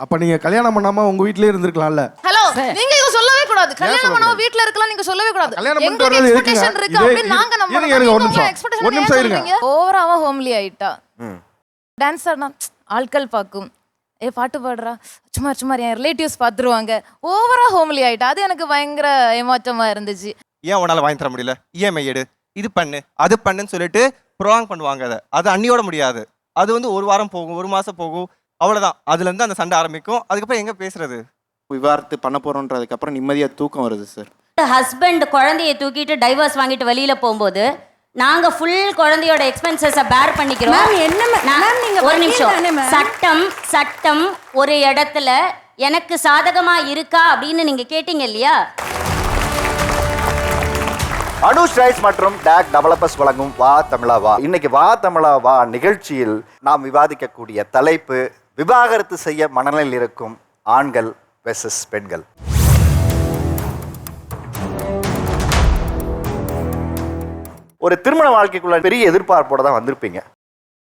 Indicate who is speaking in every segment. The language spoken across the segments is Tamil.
Speaker 1: அப்ப நீங்க கல்யாணம் பண்ணாம உங்க வீட்லயே இருந்திருக்கலாம்ல.
Speaker 2: ஹலோ, நீங்க இத சொல்லவே கூடாது. கல்யாணம் பண்ணாம வீட்ல இருக்கலாம் நீங்க சொல்லவே கூடாது.
Speaker 1: கல்யாணம் பண்ணிட்டு வரது
Speaker 2: எக்ஸ்பெக்டேஷன்
Speaker 1: இருக்குங்க.
Speaker 2: இருக்கு அப்படி நாங்க
Speaker 1: இருங்க இருங்க ஒரு நிமிஷம் இருங்க.
Speaker 2: ஓவராவா ஹோம்லி ஆயிட்டா. டான்ஸ் ஆடுனா ஆட்கள் பாக்கும். பாட்டு பாடுறா சும்மா சும்மா என் ரிலேட்டிவ்ஸ் பாத்துருவாங்க. ஓவரா ஹோம்லி ஆயிட்டா. அது எனக்கு பயங்கர ஏமாற்றமா இருந்துச்சு.
Speaker 3: ஏன் உன்னால வாங்கி தர முடியல, இஎம்ஐ எடு, இது பண்ணு அது பண்ணுன்னு சொல்லிட்டு ப்ரோலாங் பண்ணுவாங்க. அது அண்ணியோட முடியாது. அது வந்து ஒரு வாரம் போகும், ஒரு மாசம் போகும், அவ்வளவுதான். அதுல இருந்து அந்த சண்டை ஆரம்பிக்கும். அதுக்கப்புறம் எங்க பேசுறது?
Speaker 4: விவாகரத்து பண்ண போறோன்றதுக்கு அப்புறம் நிம்மதியா தூக்கம் வருது சார்.
Speaker 5: ஹஸ்பண்ட் குழந்தையை தூக்கிட்டு டைவர்ஸ் வாங்கிட்டு வெளியில போகும்போது நாங்க ஃபுல் குழந்தையோட எக்ஸ்பென்சஸை பேர் பண்ணிக்கிறோம். ஒரு நிமிஷம். சட்டம் ஒரு இடத்துல எனக்கு சாதகமா இருக்கா அப்படின்னு நீங்க கேட்டீங்க இல்லையா?
Speaker 6: அனுஷ் ரைஸ் மற்றும் டாக் டெவலப்பர்ஸ் வழங்கும் வா தமிழா வா. இன்னைக்கு வா தமிழா வா நிகழ்ச்சியில் நாம் விவாதிக்கக்கூடிய தலைப்பு விவாகரத்து செய்ய மனநிலையில் இருக்கும் ஆண்கள் வெர்சஸ் பெண்கள். ஒரு திருமண வாழ்க்கைக்குள்ள பெரிய எதிர்பார்ப்போட தான் வந்திருப்பீங்க.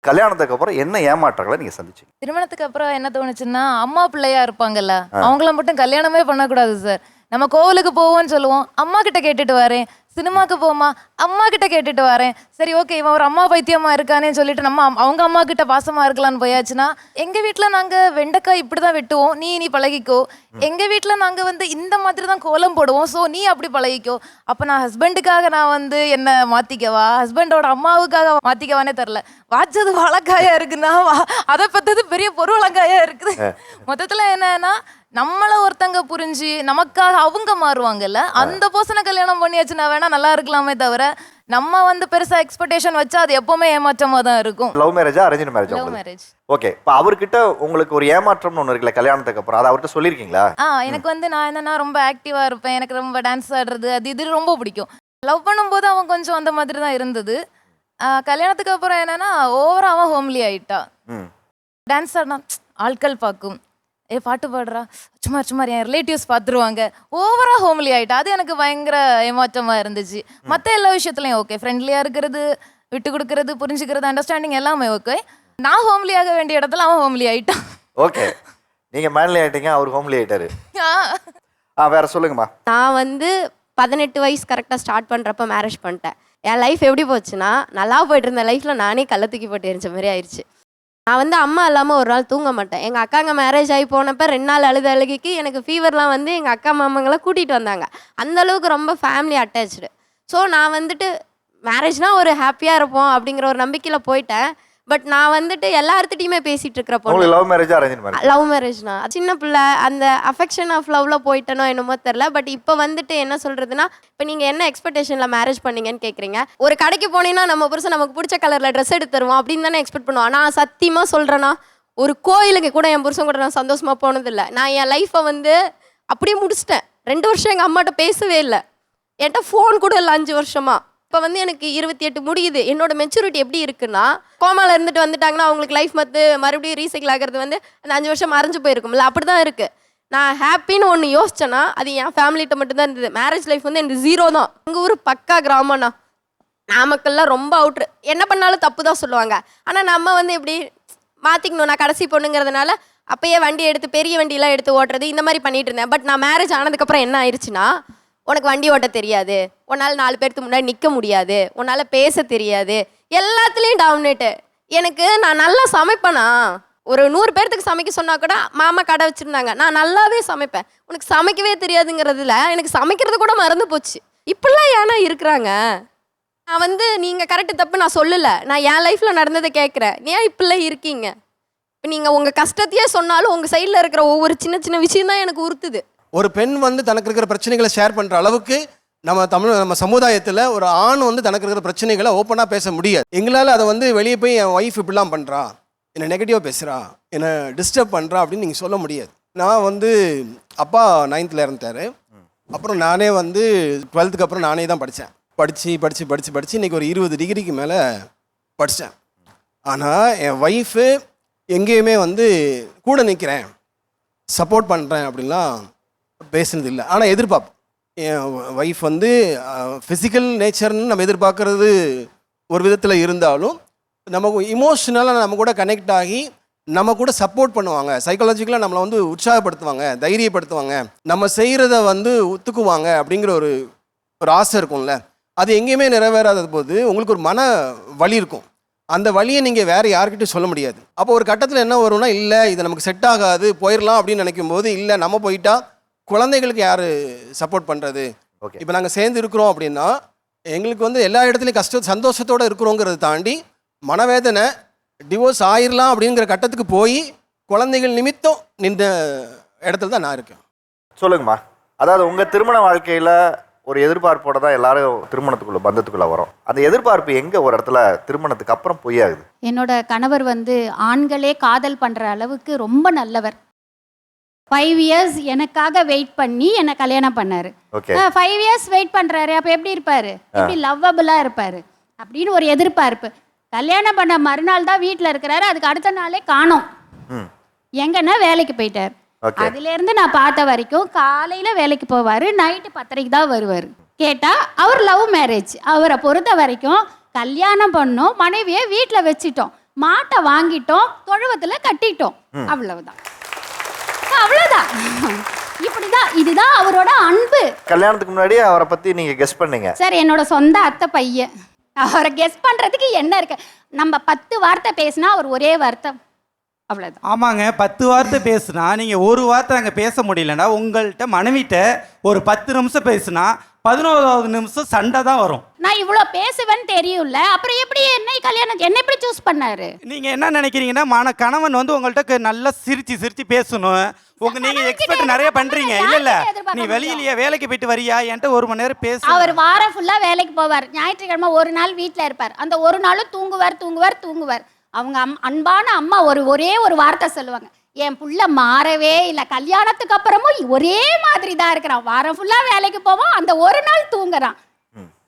Speaker 6: கல்யாணத்துக்கு அப்புறம் என்ன ஏமாற்றங்களை நீங்க சந்திச்சீங்க?
Speaker 2: திருமணத்துக்கு அப்புறம் என்ன தோணுச்சுன்னா, அம்மா பிள்ளையா இருப்பாங்கல்ல, அவங்கள மட்டும் கல்யாணமே பண்ணக்கூடாது சார். நம்ம கோவிலுக்கு போவோம்னு சொல்லுவோம், அம்மா கிட்ட கேட்டுட்டு வரேன். சினிமாக்கு போமா, அம்மா கிட்ட கேட்டுட்டு வரேன். சரி ஓகே, இவன் ஒரு அம்மா பைத்தியமா இருக்கானே சொல்லிட்டு நம்ம அவங்க அம்மா கிட்ட பாசமா இருக்கலாம்னு போயாச்சுன்னா, எங்க வீட்டுல நாங்க வெண்டைக்காய் இப்படிதான் வெட்டுவோம், நீ பழகிக்கோ. எங்க வீட்டுல நாங்க வந்து இந்த மாதிரி தான் கோலம் போடுவோம், ஸோ நீ அப்படி பழகிக்கோ. அப்ப நான் ஹஸ்பண்டுக்காக நான் வந்து என்ன மாத்திக்கவா, ஹஸ்பண்டோட அம்மாவுக்காக மாத்திக்கவானே தெரில. வாச்சது வாழைக்காயா இருக்குன்னா அதை பத்தது பெரிய பொருளங்காயா இருக்குது. மொத்தத்துல என்னன்னா, நம்மள ஒருத்தங்க புரிஞ்சு நமக்காக அவங்க மாறுவாங்கல்ல, அந்த பர்சனை கல்யாணம் பண்ணியாச்சுன்னா வேணா நல்லா இருக்கலாமே தவிர, நம்ம வந்து பெருசா எக்ஸ்பெக்டேஷன் வச்சா அது எப்பவுமே ஏமாற்றமா தான் இருக்கும்.
Speaker 6: லவ் மேரேஜா அரேஞ்ச் மேரேஜா?
Speaker 2: Love marriage.
Speaker 6: ஓகே. இப்போ அவர்கிட்ட உங்களுக்கு ஒரு ஏமாற்றம்னு ஒன்று இருக்குல்ல கல்யாணத்துக்கு அப்புறம், அதை அவர்கிட்ட சொல்லியிருக்கீங்களா?
Speaker 2: எனக்கு வந்து நான் என்னன்னா ரொம்ப ஆக்டிவா இருப்பேன், எனக்கு ரொம்ப டான்ஸ் ஆடுறது அது இது ரொம்ப பிடிக்கும். லவ் பண்ணும்போது அவன் கொஞ்சம் அந்த மாதிரி தான் இருந்தது. கல்யாணத்துக்கு அப்புறம் என்னன்னா ஓவராவா ஹோம்லி ஆயிட்டா. டான்ஸ் ஆடினா ஆட்கள் பாக்கும். பாட்டு பாடுறா சும்மா சும்மா என் ரிலேட்டிவ்ஸ் பாத்துருவாங்க. ஓவரா ஹோம்லி ஆயிட்டா. அது எனக்கு பயங்கர ஏமாற்றமா இருந்துச்சு. மற்ற எல்லா விஷயத்துலயும் ஓகே, ஃப்ரெண்ட்லியா இருக்கிறது, விட்டு கொடுக்கறது, புரிஞ்சுக்கிறது, அண்டர்ஸ்டாண்டிங் எல்லாமே ஓகே. நான் ஹோம்லி ஆக வேண்டிய இடத்துல அவன் ஹோம்லி ஆயிட்டான்.
Speaker 6: ஓகே, நீங்க மேன்லி ஆயிட்டீங்க, அவர் ஹோம்லி ஆயிட்டாரு. வேற சொல்லுங்கம்மா.
Speaker 7: நான் வந்து 18 வயசு கரெக்டாக ஸ்டார்ட் பண்ணுறப்ப மேரேஜ் பண்ணிட்டேன். என் லைஃப் எப்படி போச்சுன்னா, நல்லா போயிட்டு இருந்த லைஃப்பில் நானே கள்ள தூக்கி போட்டு எரிஞ்ச மாதிரி ஆயிடுச்சு. நான் வந்து அம்மா இல்லாமல் ஒரு நாள் தூங்க மாட்டேன். எங்கள் அக்காங்க மேரேஜ் ஆகி போனப்போ 2 நாள் அழுகைக்கு எனக்கு ஃபீவர்லாம் வந்து எங்கள் அக்கா மாமங்களை கூட்டிகிட்டு வந்தாங்க. அந்தளவுக்கு ரொம்ப ஃபேமிலி அட்டாச்சு. ஸோ நான் வந்துட்டு மேரேஜ்னால் ஒரு ஹாப்பியாக இருப்போம் அப்படிங்கிற ஒரு நம்பிக்கையில் போயிட்டேன். பட் நான் வந்துட்டு எல்லார்த்திட்டையுமே பேசிகிட்டு இருக்கிறப்போ
Speaker 6: லவ் மேரேஜா அரேஞ்ச் மேரேஜ்?
Speaker 7: லவ் மேரேஜ்னா சின்ன பிள்ளை அந்த அஃபெக்ஷன் ஆஃப் லவ்ல போயிட்டனோ என்னமோ தெரில. பட் இப்போ வந்துட்டு என்ன சொல்கிறதுனா, இப்போ நீங்கள் என்ன எக்ஸ்பெக்டேஷனில் மேரேஜ் பண்ணீங்கன்னு கேட்குறீங்க. ஒரு கடைக்கு போனீங்கன்னா நம்ம புருஷன் நமக்கு பிடிச்ச கலரில் ட்ரெஸ் எடுத்து தருவோம் அப்படின்னு தானே எக்ஸ்பெக்ட் பண்ணுவோம். நான் சத்தியமாக சொல்கிறேன்னா, ஒரு கோயிலுக்கு கூட என் புருஷன் கூட நான் சந்தோஷமாக போனதில்லை. நான் என் லைஃப்பை வந்து அப்படியே முடிச்சிட்டேன். 2 வருஷம் எங்கள் அம்மாட்ட பேசவே இல்லை, என்கிட்ட ஃபோன் கூட இல்லை 5 வருஷமா. இப்போ வந்து எனக்கு 28 முடியுது. என்னோட மெச்சூரிட்டி எப்படி இருக்குன்னா, கோமாவில் இருந்துட்டு வந்துட்டாங்கன்னா அவங்களுக்கு லைஃப் மறுபடியும் ரீசைக்கிள் ஆகிறது வந்து அந்த 5 வருஷம் மறைஞ்சு போயிருக்கும்ல, அப்படி தான் இருக்குது. நான் ஹாப்பின்னு ஒன்று யோசிச்சேன்னா அது என் ஃபேமிலிகிட்ட மட்டும்தான் இருந்தது. மேரேஜ் லைஃப் வந்து எனக்கு 0 தான். எங்கள் ஊர் பக்கா கிராமம்ண்ணா, நாமக்கல்லாம் ரொம்ப அவுட்ரு. என்ன பண்ணாலும் தப்பு தான் சொல்லுவாங்க. ஆனால் நம்ம வந்து எப்படி மாற்றிக்கணும், நான் கடைசி பொண்ணுங்கிறதுனால அப்போயே வண்டி எடுத்து பெரிய வண்டியெலாம் எடுத்து ஓட்டுறது இந்த மாதிரி பண்ணிகிட்டு இருந்தேன். பட் நான் மேரேஜ் ஆனதுக்கப்புறம் என்ன ஆயிடுச்சுன்னா, உனக்கு வண்டி ஓட்ட தெரியாது, உன்னால் 4 பேருக்கு முன்னாடி நிற்க முடியாது, உன்னால் பேச தெரியாது, எல்லாத்துலேயும் டாமினேட்டு. எனக்கு நான் நல்லா சமைப்பேனா, ஒரு 100 பேர்த்துக்கு சமைக்க சொன்னால் கூட மாமா கடை வச்சுருந்தாங்க, நான் நல்லாவே சமைப்பேன். உனக்கு சமைக்கவே தெரியாதுங்கிறதுல எனக்கு சமைக்கிறது கூட மறந்து போச்சு. இப்படிலாம் ஏன்னா இருக்கிறாங்க. நான் வந்து நீங்கள் கரெக்டு தப்பு நான் சொல்லலை, நான் என் லைஃப்பில் நடந்ததை கேட்குறேன். ஏன் இப்படிலாம் இருக்கீங்க? இப்போ நீங்கள் உங்கள் கஷ்டத்தையே சொன்னாலும் உங்கள் சைடில் இருக்கிற ஒவ்வொரு சின்ன சின்ன விஷயம் தான் எனக்கு உறுத்துது.
Speaker 8: ஒரு பெண் வந்து தனக்கு இருக்கிற பிரச்சனைகளை ஷேர் பண்ணுற அளவுக்கு நம்ம சமுதாயத்தில் ஒரு ஆண் வந்து தனக்கு இருக்கிற பிரச்சனைகளை ஓப்பனாக பேச முடியாது. எங்களால் அதை வந்து வெளியே போய் என் ஒய்ஃப் இப்படிலாம் பண்ணுறா, என்னை நெகட்டிவாக பேசுகிறா, என்னை டிஸ்டர்ப் பண்ணுறா அப்படின்னு நீங்கள் சொல்ல முடியாது. நான் வந்து அப்பா 9th இறந்துட்டார். அப்புறம் நானே வந்து 12th அப்புறம் நானே தான் படித்தேன். படித்து இன்றைக்கி ஒரு 20 டிகிரிக்கு மேலே படித்தேன். ஆனால் என் ஒய்ஃபு எங்கேயுமே வந்து கூட நிற்கிறேன், சப்போர்ட் பண்ணுறேன் அப்படின்லாம் பேசுனது இல்லை. ஆனால் எதிர்பார்ப்போம். என் ஒய்ஃப் வந்து ஃபிசிக்கல் நேச்சர்னு நம்ம எதிர்பார்க்குறது ஒரு விதத்தில் இருந்தாலும், நமக்கு இமோஷ்னலாக நம்ம கூட கனெக்ட் ஆகி நம்ம கூட சப்போர்ட் பண்ணுவாங்க, சைக்காலஜிக்கலாக நம்மளை வந்து உற்சாகப்படுத்துவாங்க, தைரியப்படுத்துவாங்க, நம்ம செய்கிறத வந்து ஒத்துக்குவாங்க அப்படிங்கிற ஒரு ஆசை இருக்கும்ல. அது எங்கேயுமே நிறைவேறாத போது உங்களுக்கு ஒரு மன வலி இருக்கும். அந்த வலியை நீங்கள் வேறு யார்கிட்டையும் சொல்ல முடியாது. அப்போ ஒரு கட்டத்தில் என்ன வரும்னா, இல்லை இது நமக்கு செட் ஆகாது போயிடலாம் அப்படின்னு நினைக்கும் போது, இல்லை நம்ம போயிட்டா குழந்தைகளுக்கு யார் சப்போர்ட் பண்ணுறது?
Speaker 6: ஓகே,
Speaker 8: இப்போ நாங்கள் சேர்ந்து இருக்கிறோம் அப்படின்னா எங்களுக்கு வந்து எல்லா இடத்துலையும் சந்தோஷத்தோடு இருக்கிறோங்கிறத தாண்டி மனவேதனை, டிவோர்ஸ் ஆயிடலாம் அப்படிங்கிற கட்டத்துக்கு போய் குழந்தைகள் நிமித்தம் நின்ற இடத்துல தான் நான் இருக்கேன்.
Speaker 6: சொல்லுங்கம்மா. அதாவது உங்கள் திருமண வாழ்க்கையில் ஒரு எதிர்பார்ப்போட தான் எல்லாரும் திருமணத்துக்குள்ள பந்தத்துக்குள்ள வரும். அந்த எதிர்பார்ப்பு எங்கே ஒரு இடத்துல திருமணத்துக்கு அப்புறம் பொய்யாகுது?
Speaker 9: என்னோட கணவர் வந்து ஆண்களே காதல் பண்ணுற அளவுக்கு ரொம்ப நல்லவர். 5 இயர்ஸ் எனக்காக வெயிட் பண்ணி என்னை கல்யாணம் பண்ணாரு.
Speaker 6: ஓகே,
Speaker 9: 5 இயர்ஸ் வெயிட் பண்றாரு, அப்ப எப்படி இருப்பாரு? எப்படி லவ்வபிளா இருப்பாரு அப்படின்னு ஒரு எதிர்பார்ப்பு. கல்யாணம் பண்ண மறுநாள் தான் வீட்டில் இருக்கிறாரு, அதுக்கு அடுத்த நாளே காணோம். எங்கன்னா வேலைக்கு போயிட்டார். அதுல இருந்து நான் பார்த்த வரைக்கும் காலையில வேலைக்கு போவாரு, நைட்டு 10:30 தான் வருவார். கேட்டா அவர் லவ் மேரேஜ். அவரை பொறுத்த வரைக்கும் கல்யாணம் பண்ணோம், மனைவியை வீட்டில் வச்சிட்டோம், மாட்டை வாங்கிட்டோம், தொழுவத்துல கட்டிட்டோம், அவ்வளவுதான். அவ்வளவுதான். இப்படிதான், இதுதான் அவரோட அன்பு.
Speaker 6: கல்யாணத்துக்கு முன்னாடி அவரை பத்தி நீங்க கெஸ் பண்ணீங்க?
Speaker 9: சார், என்னோட சொந்த அத்தை பையன். அவரை கெஸ் பண்றதுக்கு என்ன இருக்கு? நம்ம 10 வார்த்தை பேசினா அவர் ஒரே வார்த்தை, அவ்வளவுதான்.
Speaker 10: ஆமாங்க, 10 வார்த்தை பேசுனா நீங்க ஒரு வார்த்தை அங்கே பேச முடியலன்னா உங்கள்கிட்ட மனைவிட்ட ஒரு 10 நிமிஷம் பேசுனா 11வது நிமிஷம் சண்டை தான் வரும்.
Speaker 9: நான் இவ்வளோ பேசுவேன்னு தெரியும்ல, அப்புறம் எப்படி என்ன எப்படி சூஸ் பண்ணாரு?
Speaker 10: நீங்க என்ன நினைக்கிறீங்கன்னா, கணவன் வந்து உங்கள்கிட்ட நல்லா சிரிச்சு பேசணும். நீங்க எக்ஸ்பெக்ட் நிறைய பண்றீங்க. இல்ல நீ வெளியிலேயே வேலைக்கு போயிட்டு வரியா, என்கிட்ட 1 மணி நேரம் பேசு.
Speaker 9: அவர் வாரம் ஃபுல்லா வேலைக்கு போவார், ஞாயிற்றுக்கிழமை ஒரு நாள் வீட்டில் இருப்பார். அந்த ஒரு நாளும் தூங்குவார். அவங்க அன்பான அம்மா ஒரே ஒரு வார்த்தை சொல்லுவாங்க, என் புள்ள மாறவே இல்லை, கல்யாணத்துக்கு அப்புறமும் ஒரே மாதிரி தான் இருக்கிறான், வாரம் ஃபுல்லா வேலைக்கு போவோம், அந்த ஒரு நாள் தூங்குறான்.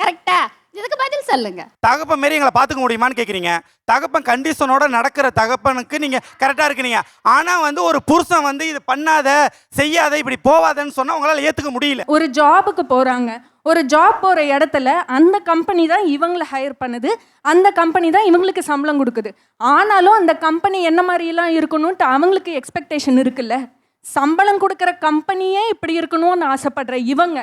Speaker 9: கரெக்டா? இதுக்கு பதில் சொல்லுங்க.
Speaker 10: தகப்பன் மாரி எங்களை பார்த்துக்க முடியுமான்னு கேட்குறீங்க. தகப்பன் கண்டிஷனோட நடக்கிற தகப்பனுக்கு நீங்க கரெக்டாக இருக்கிறீங்க. ஆனால் வந்து ஒரு புருஷன் வந்து இது பண்ணாத செய்யாத இப்படி போவாதன்னு சொன்னால் உங்களால் ஏற்றுக்க முடியல.
Speaker 11: ஒரு ஜாபுக்கு போகிறாங்க, ஒரு ஜாப் போகிற இடத்துல அந்த கம்பெனி தான் இவங்களை ஹையர் பண்ணுது, அந்த கம்பெனி தான் இவங்களுக்கு சம்பளம் கொடுக்குது. ஆனாலும் அந்த கம்பெனி என்ன மாதிரிலாம் இருக்கணும்ட்டு அவங்களுக்கு எக்ஸ்பெக்டேஷன் இருக்குல்ல. சம்பளம் கொடுக்குற கம்பெனியே இப்படி இருக்கணும்னு ஆசைப்படுற இவங்க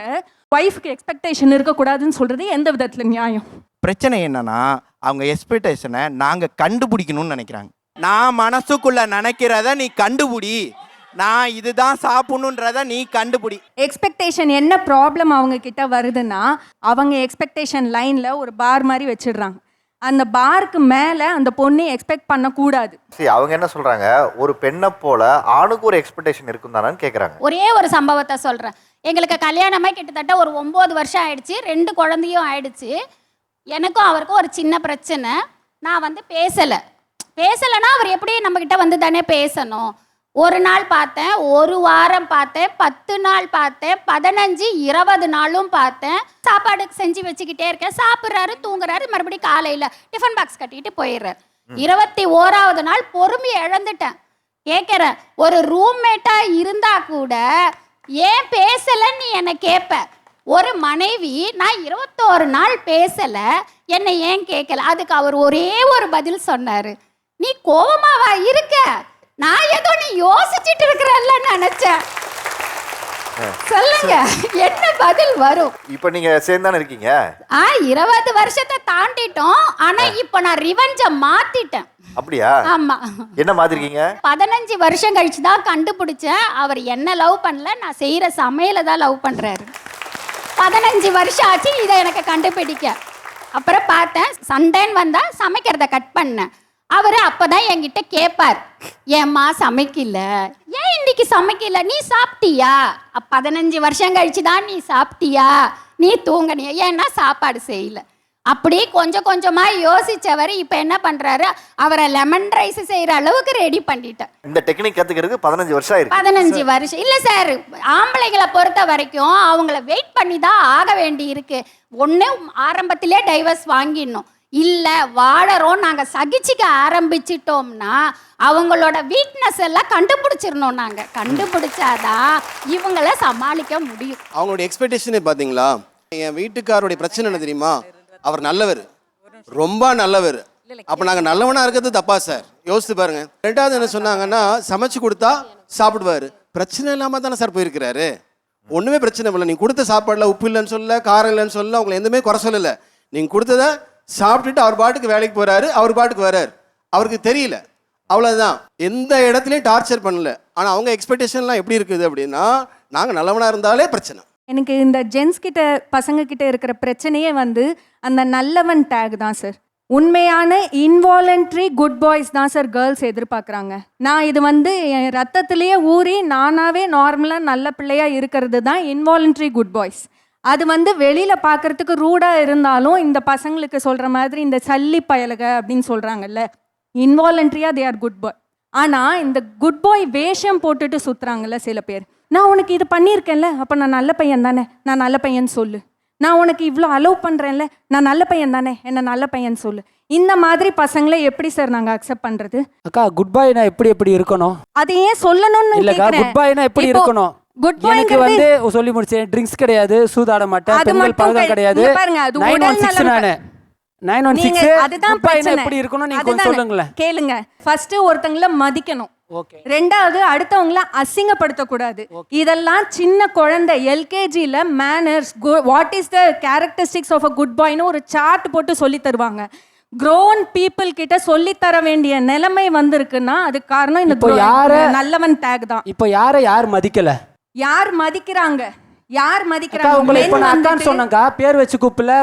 Speaker 11: ஒய்ஃப்க்கு எக்ஸ்பெக்டேஷன் இருக்கக்கூடாதுன்னு சொல்கிறது எந்த விதத்தில் நியாயம்?
Speaker 4: பிரச்சனை என்னன்னா, அவங்க எக்ஸ்பெக்டேஷனை நாங்கள் கண்டுபிடிக்கணும்னு நினைக்கிறாங்க. நான் மனசுக்குள்ள நினைக்கிறத நீ கண்டுபிடி, நான் இதுதான் சாப்பிடணுன்றத நீ கண்டுபிடி.
Speaker 11: எக்ஸ்பெக்டேஷன் என்ன ப்ராப்ளம் அவங்க கிட்ட வருதுன்னா, அவங்க எக்ஸ்பெக்டேஷன் லைனில் ஒரு பார் மாதிரி வச்சிடுறாங்க. அந்த பாருக்கு மேலே அந்த பொண்ணை எக்ஸ்பெக்ட் பண்ணக்கூடாது.
Speaker 6: சரி, அவங்க என்ன சொல்றாங்க, ஒரு பெண்ணை போல ஆணுக்கு ஒரு எக்ஸ்பெக்டேஷன் இருக்கும் தானு கேட்குறாங்க.
Speaker 9: ஒரே ஒரு சம்பவத்தை சொல்கிறேன். எங்களுக்கு கல்யாணமே கிட்டத்தட்ட ஒரு 9 வருஷம் ஆயிடுச்சு, 2 குழந்தையும் ஆயிடுச்சு. எனக்கும் அவருக்கும் ஒரு சின்ன பிரச்சனை. நான் வந்து பேசலைன்னா அவர் எப்படி நம்மக்கிட்ட வந்து தானே பேசணும். ஒரு நாள் பார்த்தேன், ஒரு வாரம் பார்த்தேன், 10 நாள் பார்த்தேன், 15, 20 நாளும் பார்த்தேன். சாப்பாடு செஞ்சு வச்சுக்கிட்டே இருக்கேன், சாப்பிட்றாரு, தூங்குறாரு, மறுபடியும் காலையில் டிஃபன் பாக்ஸ் கட்டிட்டு போயிடுறாரு. 21வது நாள் பொறுமையை இழந்துட்டேன். கேட்குறேன், ஒரு ரூம்மேட்டாக இருந்தா கூட ஏன் பேசலைன்னு நீ என்னை கேட்ப. ஒரு மனைவி, நான் 21 நாள் பேசலை, என்னை ஏன் கேட்கல? அதுக்கு அவர் ஒரே ஒரு பதில் சொன்னார், நீ கோவமாவா இருக்க? நான் ஏதோ நீ யோசிச்சுட்டு இருக்கிறல்ல நினைச்சேன். சொல்லுங்க, என்ன பதில் வரும்?
Speaker 6: இப்போ நீங்க சேர்ந்தானே இருக்கீங்க?
Speaker 9: 20 வருஷத்தை தாண்டிட்டோம். ஆனா இப்போ நான் ரிவெஞ்ச மாத்திட்டேன்.
Speaker 6: அப்படியா?
Speaker 9: ஆமா.
Speaker 6: என்ன மாத்திருக்கீங்க?
Speaker 9: 15 வருஷம் கழிச்சு தான் கண்டுபிடிச்சேன், அவர் என்ன லவ் பண்ணல, நான் செய்யற சமையலை தான் லவ் பண்றாரு. 15 வருஷம் ஆச்சு இதை எனக்கு கண்டுபிடிக்க. அப்புறம் பார்த்தேன், சண்டைன்னு வந்தா சமைக்கிறத கட் பண்ணேன். அவர் அப்பதான் என்கிட்ட கேட்பார், ஏம்மா சமைக்கல, ஏன் இன்னைக்கு சமைக்கல, நீ சாப்பிட்டியா? 15 வருஷம் கழிச்சு தான் நீ சாப்பிட்டியா, நீ தூங்கினியா, ஏன்னா சாப்பாடு செய்யல. அப்படி கொஞ்சம் கொஞ்சமா யோசிச்சவர் இப்ப என்ன பண்றாரு, அவரை லெமன் ரைஸ் செய்யற அளவுக்கு ரெடி பண்ணிட்டேன்.
Speaker 6: இந்த டெக்னிக் கத்துக்கிறதுக்கு 15 வருஷம் ஆயிருக்கு. 15
Speaker 9: வருஷம் இல்ல சார், ஆம்பளைங்களை பொறுத்த வரைக்கும் அவங்கள வெயிட் பண்ணி தான் ஆக வேண்டி இருக்கு. ஒண்ணு ஆரம்பத்திலே டைவர்ஸ் வாங்கிடணும், இல்ல வாழறோம் நாங்க சகிச்சுக்க ஆரம்பிச்சிட்டோம்னா அவங்களோட வீக்னஸ் எல்லாம் கண்டுபிடிச்சிடணும். நாங்க கண்டுபிடிச்சாதான் இவங்கள சமாளிக்க முடியும்.
Speaker 8: அவங்களுடைய எக்ஸ்பெக்டேஷனே பார்த்தீங்களா? என் வீட்டுக்காரோடைய பிரச்சனை என்ன தெரியுமா? அவர் நல்லவர், ரொம்ப நல்லவர், அப்போ நாங்கள் நல்லவனாக இருக்கிறது தப்பா சார்? யோசித்து பாருங்க. ரெண்டாவது என்ன சொன்னாங்கன்னா, சமைச்சு கொடுத்தா சாப்பிடுவாரு. பிரச்சனை இல்லாமல் தானே சார் போயிருக்கிறாரு. ஒன்றுமே பிரச்சனை இல்லை. நீங்கள் கொடுத்த சாப்பாடில் உப்பு இல்லைன்னு சொல்ல, காரம் இல்லைன்னு சொல்ல, உங்களை எதுவுமே குறை சொல்லலை. நீங்கள் கொடுத்ததை சாப்பிட்டுட்டு அவர் பாட்டுக்கு வேலைக்கு போகிறாரு, அவர் பாட்டுக்கு வர்றாரு. அவருக்கு தெரியல, அவ்வளோதான். எந்த இடத்துலையும் டார்ச்சர் பண்ணல. ஆனால் அவங்க எக்ஸ்பெக்டேஷன்லாம் எப்படி இருக்குது அப்படின்னா, நாங்கள் நல்லவனாக இருந்தாலே பிரச்சனை.
Speaker 11: எனக்கு இந்த ஜென்ஸ் கிட்ட பசங்க கிட்ட இருக்கிற பிரச்சனையே வந்து அந்த நல்லவன் டேக் தான் சார். உண்மையான இன்வாலண்ட்ரி குட் பாய்ஸ் தான் சார் கேர்ள்ஸ் எதிர்பார்க்குறாங்க. நான் இது வந்து என் ரத்தத்திலேயே ஊறி நானாவே நார்மலாக நல்ல பிள்ளையாக இருக்கிறது தான் இன்வாலண்ட்ரி குட் பாய்ஸ். அது வந்து வெளியில் பார்க்குறதுக்கு ரூடாக இருந்தாலும் இந்த பசங்களுக்கு சொல்கிற மாதிரி இந்த சல்லி பயலுக அப்படின்னு சொல்கிறாங்கல்ல, இன்வாலண்ட்ரியாக தே ஆர் குட் பாய். ஆனால் இந்த குட் பாய் வேஷம் போட்டுட்டு சுற்றுறாங்கல்ல சில பேர். நான் உனக்கு இது பண்ணியிருக்கேன்ல, அப்போ நான் நல்ல பையன் தானே, நான் நல்ல பையன் சொல்லு. நான் உனக்கு இவ்வளோ அலோவ் பண்ணுறேன்ல, நான் நல்ல பையன் தானே, என்ன நல்ல பையன் சொல்லு. இந்த மாதிரி பசங்களை எப்படி சார் நாங்கள் அக்செப்ட் பண்ணுறது?
Speaker 12: அக்கா குட் பாய்னா எப்படி இருக்கணும்?
Speaker 11: அதை ஏன் சொல்லணும்னு
Speaker 12: இல்லக்கா, குட் பாய்னா எப்படி இருக்கணும்?
Speaker 11: குட் பாய்
Speaker 12: எனக்கு வந்து சொல்லி முடிச்சேன். ட்ரிங்க்ஸ் கிடையாது, சூதாட மாட்டேன், பெண்கள் பழக்கம் கிடையாது. 916 நானு 916
Speaker 11: அதுதான்
Speaker 12: எப்படி இருக்கணும் நீங்க கொஞ்சம் சொல்லுங்களேன்.
Speaker 11: கேளுங்க. ஃபர்ஸ்ட் ஒருத்தங்கள மதிக்கணும்.
Speaker 12: ஓகே.
Speaker 11: ரெண்டாவது அடுத்தவங்கள அசிங்கப்படுத்தக்கூடாது. இதெல்லாம் சின்ன குழந்தை எல்கேஜியில் manners, what is the characteristics of a good பாய்னு ஒரு சார்ட் போட்டு சொல்லி தருவாங்க. க்ரோன் பீப்புள் கிட்ட சொல்லி தர வேண்டிய நிலைமை வந்திருக்குன்னா அதுக்கு காரணம் இந்த நல்லவன் டேக் தான்.
Speaker 12: இப்போ யார் மதிக்கல?
Speaker 11: யார் மதிக்கிறாங்க? யார் மதிக்கிறாங்க?
Speaker 12: உங்களை இப்ப நான் அக்கான்னு சொன்னேன்க்கா, பேர் வச்சு கூப்பிடல,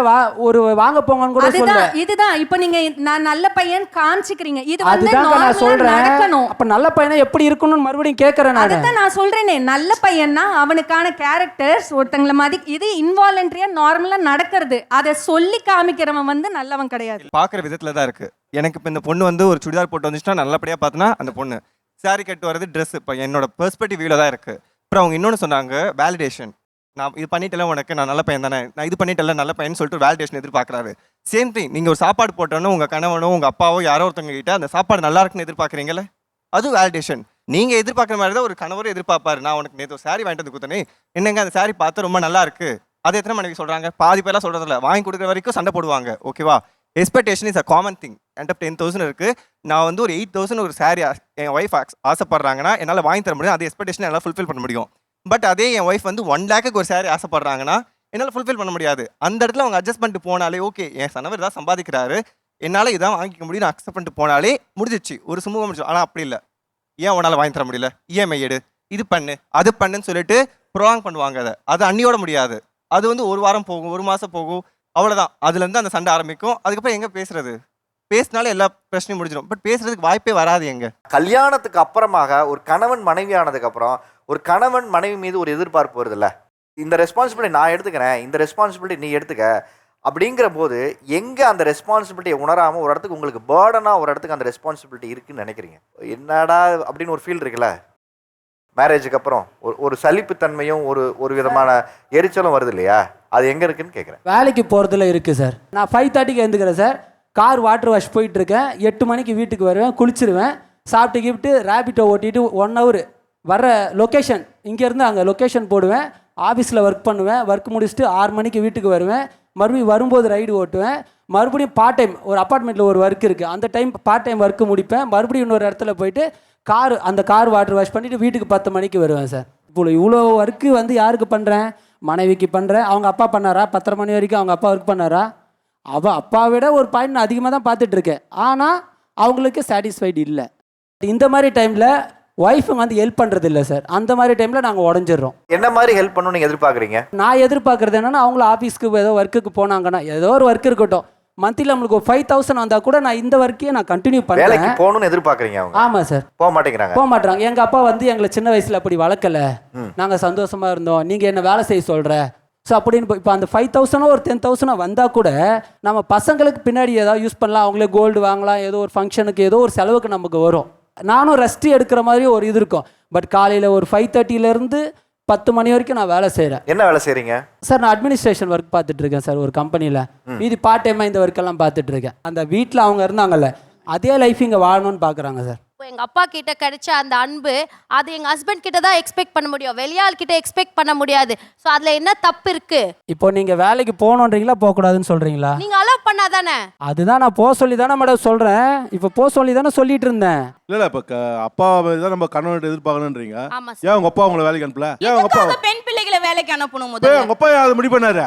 Speaker 12: ஒரு வாங்க போங்கன்னு கூட சொல்றேன்.
Speaker 11: இதுதான் இப்போ நீங்க நான் நல்ல பையன் காமிச்சிக்கிறீங்க. இது வந்து
Speaker 12: அதுதான் நான் சொல்றேன்.
Speaker 11: நடக்கணும்.
Speaker 12: அப்ப நல்ல பையனா எப்படி இருக்கணும்னு மறுபடியும் கேக்குறேன் நான்.
Speaker 11: அதுதான் நான் சொல்றேனே, நல்ல பையன்னா அவனுக்கான கேரக்டர்ஸ் ஒருத்தங்கள இது இன்வாலண்டரியா நார்மலா நடக்கிறது. அதை சொல்லி காமிக்கிறவன் வந்து நல்லவன் கிடையாது.
Speaker 3: பாக்குற விதத்துல தான் இருக்கு. எனக்கு இப்ப இந்த பொண்ணு வந்து ஒரு சுடிதார் போட்டு வந்துச்சுன்னா நல்லபடியா பார்த்தனா அந்த பொண்ணு சாரி கட்டு வரது ட்ரெஸ் இப்போ என்னோட பெர்ஸ்பெக்டிவ் வியூல தான் இருக்கு. அப்புறம் அவங்க இன்னொன்று சொன்னாங்க, வேலிடேஷன். நான் இது பண்ணிட்டல உனக்கு நான் நல்ல பையன் தானே, நான் இது பண்ணிட்டல நல்ல பையன் சொல்லிட்டு வேலிடேஷன் எதிர்பார்க்குறாரு. சேம் திங், நீங்கள் ஒரு சாப்பாடு போட்டோன்னு உங்கள் கணவனோ உங்கள் அப்பாவோ யாரோ ஒருத்தவங்க கிட்ட அந்த சாப்பாடு நல்லா இருக்குன்னு எதிர்பார்க்குறீங்களே, அது வேலிடேஷன். நீங்கள் எதிர்பார்க்குற மாதிரி தான் ஒரு கணவரும் எதிர்பார்ப்பாரு. நான் உனக்கு நேற்று ஒரு சாரி வாங்கிட்டு வந்து கொடுத்தனே, என்னங்க அந்த சாரி பார்த்து ரொம்ப நல்லா இருக்கு. அது எத்தனை மனைவி சொல்கிறாங்க? பாதி பேர்லாம் சொல்கிறதில்ல, வாங்கி கொடுக்குற வரைக்கும் சண்டை போடுவாங்க. ஓகேவா? Expectation is a common thing. என்கிட்ட 10,000 இருக்குது, நான் வந்து ஒரு 8,000 ஒரு சாரி என் ஒய்ஃப் ஆசைப்படுறாங்கன்னா என்னால் வாங்கி தர முடியும். அது எக்ஸ்பெக்டேஷன் என்னால் ஃபுல்ஃபில் பண்ண முடியும். பட் அதே என் ஒய்ஃப் வந்து 1 lakhக்கு ஒரு சாரி ஆசைப்படுறாங்கன்னா என்னால் ஃபுல்ஃபில் பண்ண முடியாது. அந்த இடத்துல அவங்க அட்ஜஸ்ட் பண்ணிட்டு போனாலே ஓகே, என் கணவர் தான் சம்பாதிக்கிறாரு, என்னால் இதான் வாங்கிக்க முடியும், நான் அக்செப்ட் பண்ணிட்டு போனாலே முடிஞ்சிச்சு, ஒரு சுமூகம் முடிச்சு. ஆனால் அப்படி இல்லை. ஏன் உன்னால் வாங்கி தர முடியல, இஎம்ஐ எடு, இது பண்ணு, அது பண்ணுன்னு சொல்லிட்டு ப்ரோலாங் பண்ணுவாங்க. அது அண்ணியோட முடியாது. அது வந்து ஒரு வாரம் போகும், ஒரு மாதம் போகும், அவ்வளோதான். அதுலேருந்து அந்த சண்டை ஆரம்பிக்கும். அதுக்கப்புறம் எங்கே பேசுறது? பேசினாலே எல்லா பிரச்சனையும் முடிஞ்சிடும். பட் பேசுறதுக்கு வாய்ப்பே வராது. எங்க
Speaker 6: கல்யாணத்துக்கு அப்புறமாக ஒரு கணவன் மனைவி ஆனதுக்கு அப்புறம் ஒரு கணவன் மனைவி மீது ஒரு எதிர்பார்ப்பு வருது இல்ல, இந்த ரெஸ்பான்சிபிலிட்டி நான் எடுத்துக்கிறேன், இந்த ரெஸ்பான்சிபிலிட்டி நீ எடுத்துக்க அப்படிங்கிற போது எங்க அந்த ரெஸ்பான்சிபிலிட்டியை உணராம ஒரு இடத்துக்கு உங்களுக்கு பேர்டனா ஒரு இடத்துக்கு அந்த ரெஸ்பான்சிபிலிட்டி இருக்குன்னு நினைக்கிறீங்க? என்னடா அப்படின்னு ஒரு ஃபீல் இருக்குல்ல, மேரேஜுக்கு அப்புறம் ஒரு சலிப்புத்தன்மையும் ஒரு விதமான எரிச்சலும் வருது இல்லையா, அது எங்க இருக்குன்னு கேட்குறேன்.
Speaker 12: வேலைக்கு போறதுல இருக்கு சார். நான் 5:30க்கு எழுந்துக்கிறேன் சார். கார் வாட்டர் வாஷ் போயிட்டு இருக்கேன். 8 மணிக்கு வீட்டுக்கு வருவேன், குளிச்சிருவேன், சாப்பிட்டு கிஃப்ட்டு ரேபிட்டோ ஓட்டிட்டு 1 hour வர லொக்கேஷன், இங்கேருந்து அங்கே லொக்கேஷன் போடுவேன், ஆஃபீஸில் ஒர்க் பண்ணுவேன், ஒர்க் முடிச்சுட்டு 6 மணிக்கு வீட்டுக்கு வருவேன், மறுபடியும் வரும்போது ரைடு ஓட்டுவேன், மறுபடியும் பார்ட் டைம் ஒரு அப்பார்ட்மெண்ட்டில் ஒரு ஒர்க் இருக்குது, அந்த டைம் பார்ட் டைம் ஒர்க்கு முடிப்பேன், மறுபடியும் இன்னொரு இடத்துல போயிட்டு அந்த கார் வாட்டர் வாஷ் பண்ணிவிட்டு வீட்டுக்கு 10 மணிக்கு வருவேன் சார். இவ்வளோ ஒர்க்கு வந்து யாருக்கு பண்ணுறேன்? மனைவிக்கு பண்ணுறேன். அவங்க அப்பா பண்ணாரா? 10:30 மணி வரைக்கும் அவங்க அப்பா ஒர்க் பண்ணாரா? அப்பா விட ஒரு பாயிண்ட் நான் அதிகமாக தான் பார்த்துட்ருக்கேன். ஆனால் அவங்களுக்கு சாட்டிஸ்ஃபைடு இல்லை. இந்த மாதிரி டைமில் ஒய்ஃபுங்க வந்து ஹெல்ப் பண்ணுறது இல்லை சார். அந்த மாதிரி டைமில் நாங்கள் உடஞ்சிடுறோம்.
Speaker 6: என்ன மாதிரி ஹெல்ப் பண்ணணும் நீங்கள் எதிர்பார்க்குறீங்க?
Speaker 12: நான் எதிர்பார்க்குறது என்னென்னா, அவங்கள ஆஃபீஸ்க்கு ஏதோ ஒர்க்குக்கு போனாங்கன்னா, ஏதோ ஒரு ஒர்க் இருக்கட்டும், மந்த்லி நம்மளுக்கு 5,000 வந்தால் கூட நான் இந்த ஒர்க்கையே நான் கண்டினியூ பண்ணுறேன்.
Speaker 6: வேலைக்கு போகணும்னு எதிர்பார்க்குறீங்க அவங்க?
Speaker 12: ஆமாம் சார். போக மாட்டேங்கிறாங்க. எங்கள் அப்பா வந்து எங்களை சின்ன வயசில் அப்படி வளர்க்கலை, நாங்கள் சந்தோஷமாக இருந்தோம், நீங்கள் என்ன வேலை செய்ய சொல்கிற ஸோ அப்படின்னு. இப்போ அந்த 5,000 ஒரு 10,000 வந்தால் கூட நம்ம பசங்களுக்கு பின்னாடி ஏதாவது யூஸ் பண்ணலாம், அவங்களே கோல்டு வாங்கலாம், ஏதோ ஒரு ஃபங்க்ஷனுக்கு ஏதோ ஒரு செலவுக்கு நமக்கு வரும். நானும் ரெஸ்ட் எடுக்கிற மாதிரி ஒரு இது இருக்கும். பட் காலையில் ஒரு 5:30லேருந்து 10 மணி வரைக்கும் நான் வேலை செய்கிறேன்.
Speaker 6: என்ன வேலை செய்கிறீங்க
Speaker 12: சார்? நான் அட்மினிஸ்ட்ரேஷன் ஒர்க் பார்த்துட்டு இருக்கேன் சார் ஒரு கம்பெனியில். மீதி பார்ட் டைமாக இந்த ஒர்க்கெல்லாம் பார்த்துட்டு இருக்கேன். அந்த வீட்டில் அவங்க இருந்தாங்கல்ல, அதே லைஃப் இங்கே வாழணும்னு பார்க்குறாங்க சார்.
Speaker 7: எங்கள் அப்பா கிட்ட கிடைச்ச அந்த அன்பு அது எங்கள் ஹஸ்பண்ட் கிட்ட தான் எக்ஸ்பெக்ட் பண்ண முடியும், வெளியாள் கிட்ட எக்ஸ்பெக்ட் பண்ண முடியாது. ஸோ அதில் என்ன தப்பு இருக்கு?
Speaker 12: இப்போ நீங்கள் வேலைக்கு போகணுன்றீங்களா போகக்கூடாதுன்னு சொல்கிறீங்களா?
Speaker 7: நீங்கள் அலோ அக்செப்ட் பண்ணாதானே?
Speaker 12: அதுதான் நான் போக சொல்லி தானே மேடம் சொல்கிறேன். இப்போ போக சொல்லி தானே சொல்லிட்டு இருந்தேன்.
Speaker 1: இல்ல இப்ப அப்பா தான் நம்ம கணவன் எதிர்பார்க்கணுன்றீங்க.
Speaker 7: ஆமா
Speaker 1: ஏன் உங்க அப்பா உங்களை வேலைக்கு அனுப்பல? ஏன் உங்க அப்பா
Speaker 5: பெண் பிள்ளைகளை வேலைக்கு அனுப்பணும்
Speaker 1: உங்க அப்பா அதை முடிவு பண்ணாரு?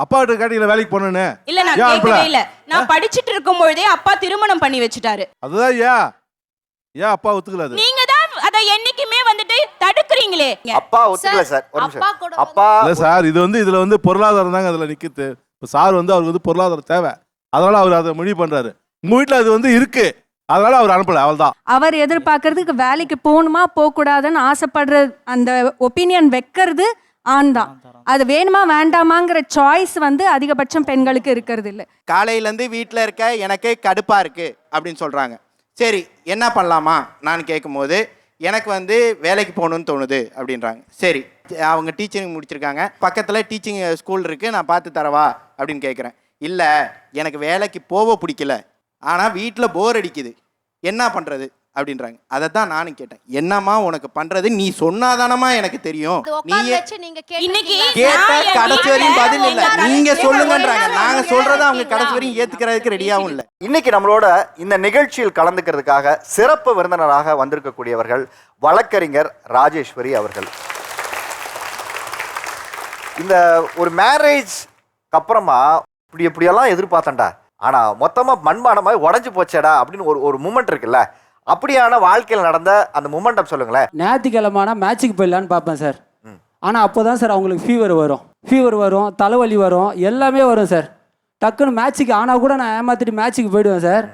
Speaker 1: அப்பா கிட்ட கேட்டீங்களா வேலைக்கு போனேன்னு?
Speaker 5: இல்ல நான் கேட்கவே இல்ல. நான் படிச்சிட்டு இருக்கும் பொழுதே அப்பா திருமணம் பண்ணி வச்சுட்டாரு.
Speaker 1: அதுதான் ஏன் அப்பா ஒத்துக்கல? அது
Speaker 5: நீங்க தான் அத என்னைக்குமே வந்துட்டு தடுக்குறீங்களே.
Speaker 6: அப்பா ஒத்துக்கல சார். ஒரு நிமிஷம். அப்பா
Speaker 1: இல்ல சார், இதுல வந்து பொருளாதாரம் தாங்க அதுல நிக்குது. இப்ப சார் வந்து அவருக்கு வந்து பொருளாதாரம் தேவை, அதனால அவர் அதை முடிவு பண்றாரு. உங்க வீட்டுல அது வந்து இருக்கு, அதனால அவர் அனுப்பல. அவள்தான்
Speaker 11: அவர் எதிர்பார்க்கறதுக்கு வேலைக்கு போகணுமா போகக்கூடாதுன்னு ஆசைப்படுற அந்த ஒப்பீனியன் வைக்கிறது ஆண் தான். அது வேணுமா வேண்டாமாங்கிற சாய்ஸ் வந்து அதிகபட்சம் பெண்களுக்கு இருக்கிறது இல்லை.
Speaker 4: காலையிலேருந்து வீட்டில் இருக்க எனக்கு கடுப்பாக இருக்குது அப்படின்னு சொல்கிறாங்க. சரி என்ன பண்ணலாமா நான் கேட்கும்போது எனக்கு வந்து வேலைக்கு போகணுன்னு தோணுது அப்படின்றாங்க. சரி அவங்க டீச்சிங் முடிச்சிருக்காங்க, பக்கத்தில் டீச்சிங் ஸ்கூல் இருக்குது, நான் பார்த்து தரவா அப்படின்னு கேட்குறேன். இல்லை எனக்கு வேலைக்கு போக பிடிக்கல, ஆனால் வீட்டில் போர் அடிக்குது, என்ன பண்ணுறது அப்படின்றாங்க. அதை தான் நானும் கேட்டேன். என்னம்மா உனக்கு பண்ணுறது, நீ சொன்னாதானமா எனக்கு தெரியும்.
Speaker 7: நீங்க
Speaker 4: கேட்ட கடைசி வரையும் பதில் இல்லை, நீங்க சொல்லுங்கன்றாங்க. நாங்க சொல்றதை அவங்க கடைசி வரையும் ஏத்துக்கிறதுக்கு ரெடியாகவும் இல்லை.
Speaker 6: இன்னைக்கு நம்மளோட இந்த நிகழ்ச்சியில் கலந்துக்கிறதுக்காக சிறப்பு விருந்தினராக வந்திருக்கக்கூடியவர்கள் வழக்கறிஞர் ராஜேஸ்வரி அவர்கள். இந்த ஒரு மேரேஜ் அப்புறமா இப்படியெல்லாம் எதிர்பார்த்தேன்டா, ஆனா மொத்தமா மண்பானமாய் உடஞ்சு போச்சேடா அப்படின்னு ஒரு மூமெண்ட் இருக்குல்ல, அப்படியான வாழ்க்கையில் நடந்த அந்த மூமெண்டம் சொல்லுங்களேன்.
Speaker 12: ஞாயிற்றுக்கிழமைனா மேட்சுக்கு போயிடலான்னு பார்ப்பேன் சார். ஆனால் அப்போ தான் சார் அவங்களுக்கு ஃபீவர் வரும், தலைவலி வரும், எல்லாமே வரும் சார். டக்குன்னு மேட்சுக்கு ஆனால் கூட நான் ஏமாற்றிட்டு மேட்சுக்கு போயிடுவேன் சார்.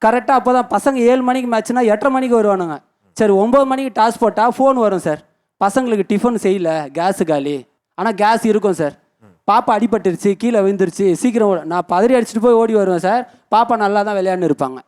Speaker 12: கரெக்டாக அப்போ தான் பசங்க 7 மணிக்கு மேட்ச்னா 8:30 மணிக்கு வருவானுங்க. சரி 9 மணிக்கு டாஸ் போட்டால் ஃபோன் வரும் சார், பசங்களுக்கு டிஃபன் செய்யல, கேஸு காலி. ஆனால் கேஸ் இருக்கும் சார். பாப்பா அடிபட்டுருச்சு, கீழே விழுந்துருச்சு, சீக்கிரம் நான் பதறி அடிச்சுட்டு போய் ஓடி வருவேன் சார். பாப்பா நல்லா தான் விளையாண்டு இருப்பாங்க.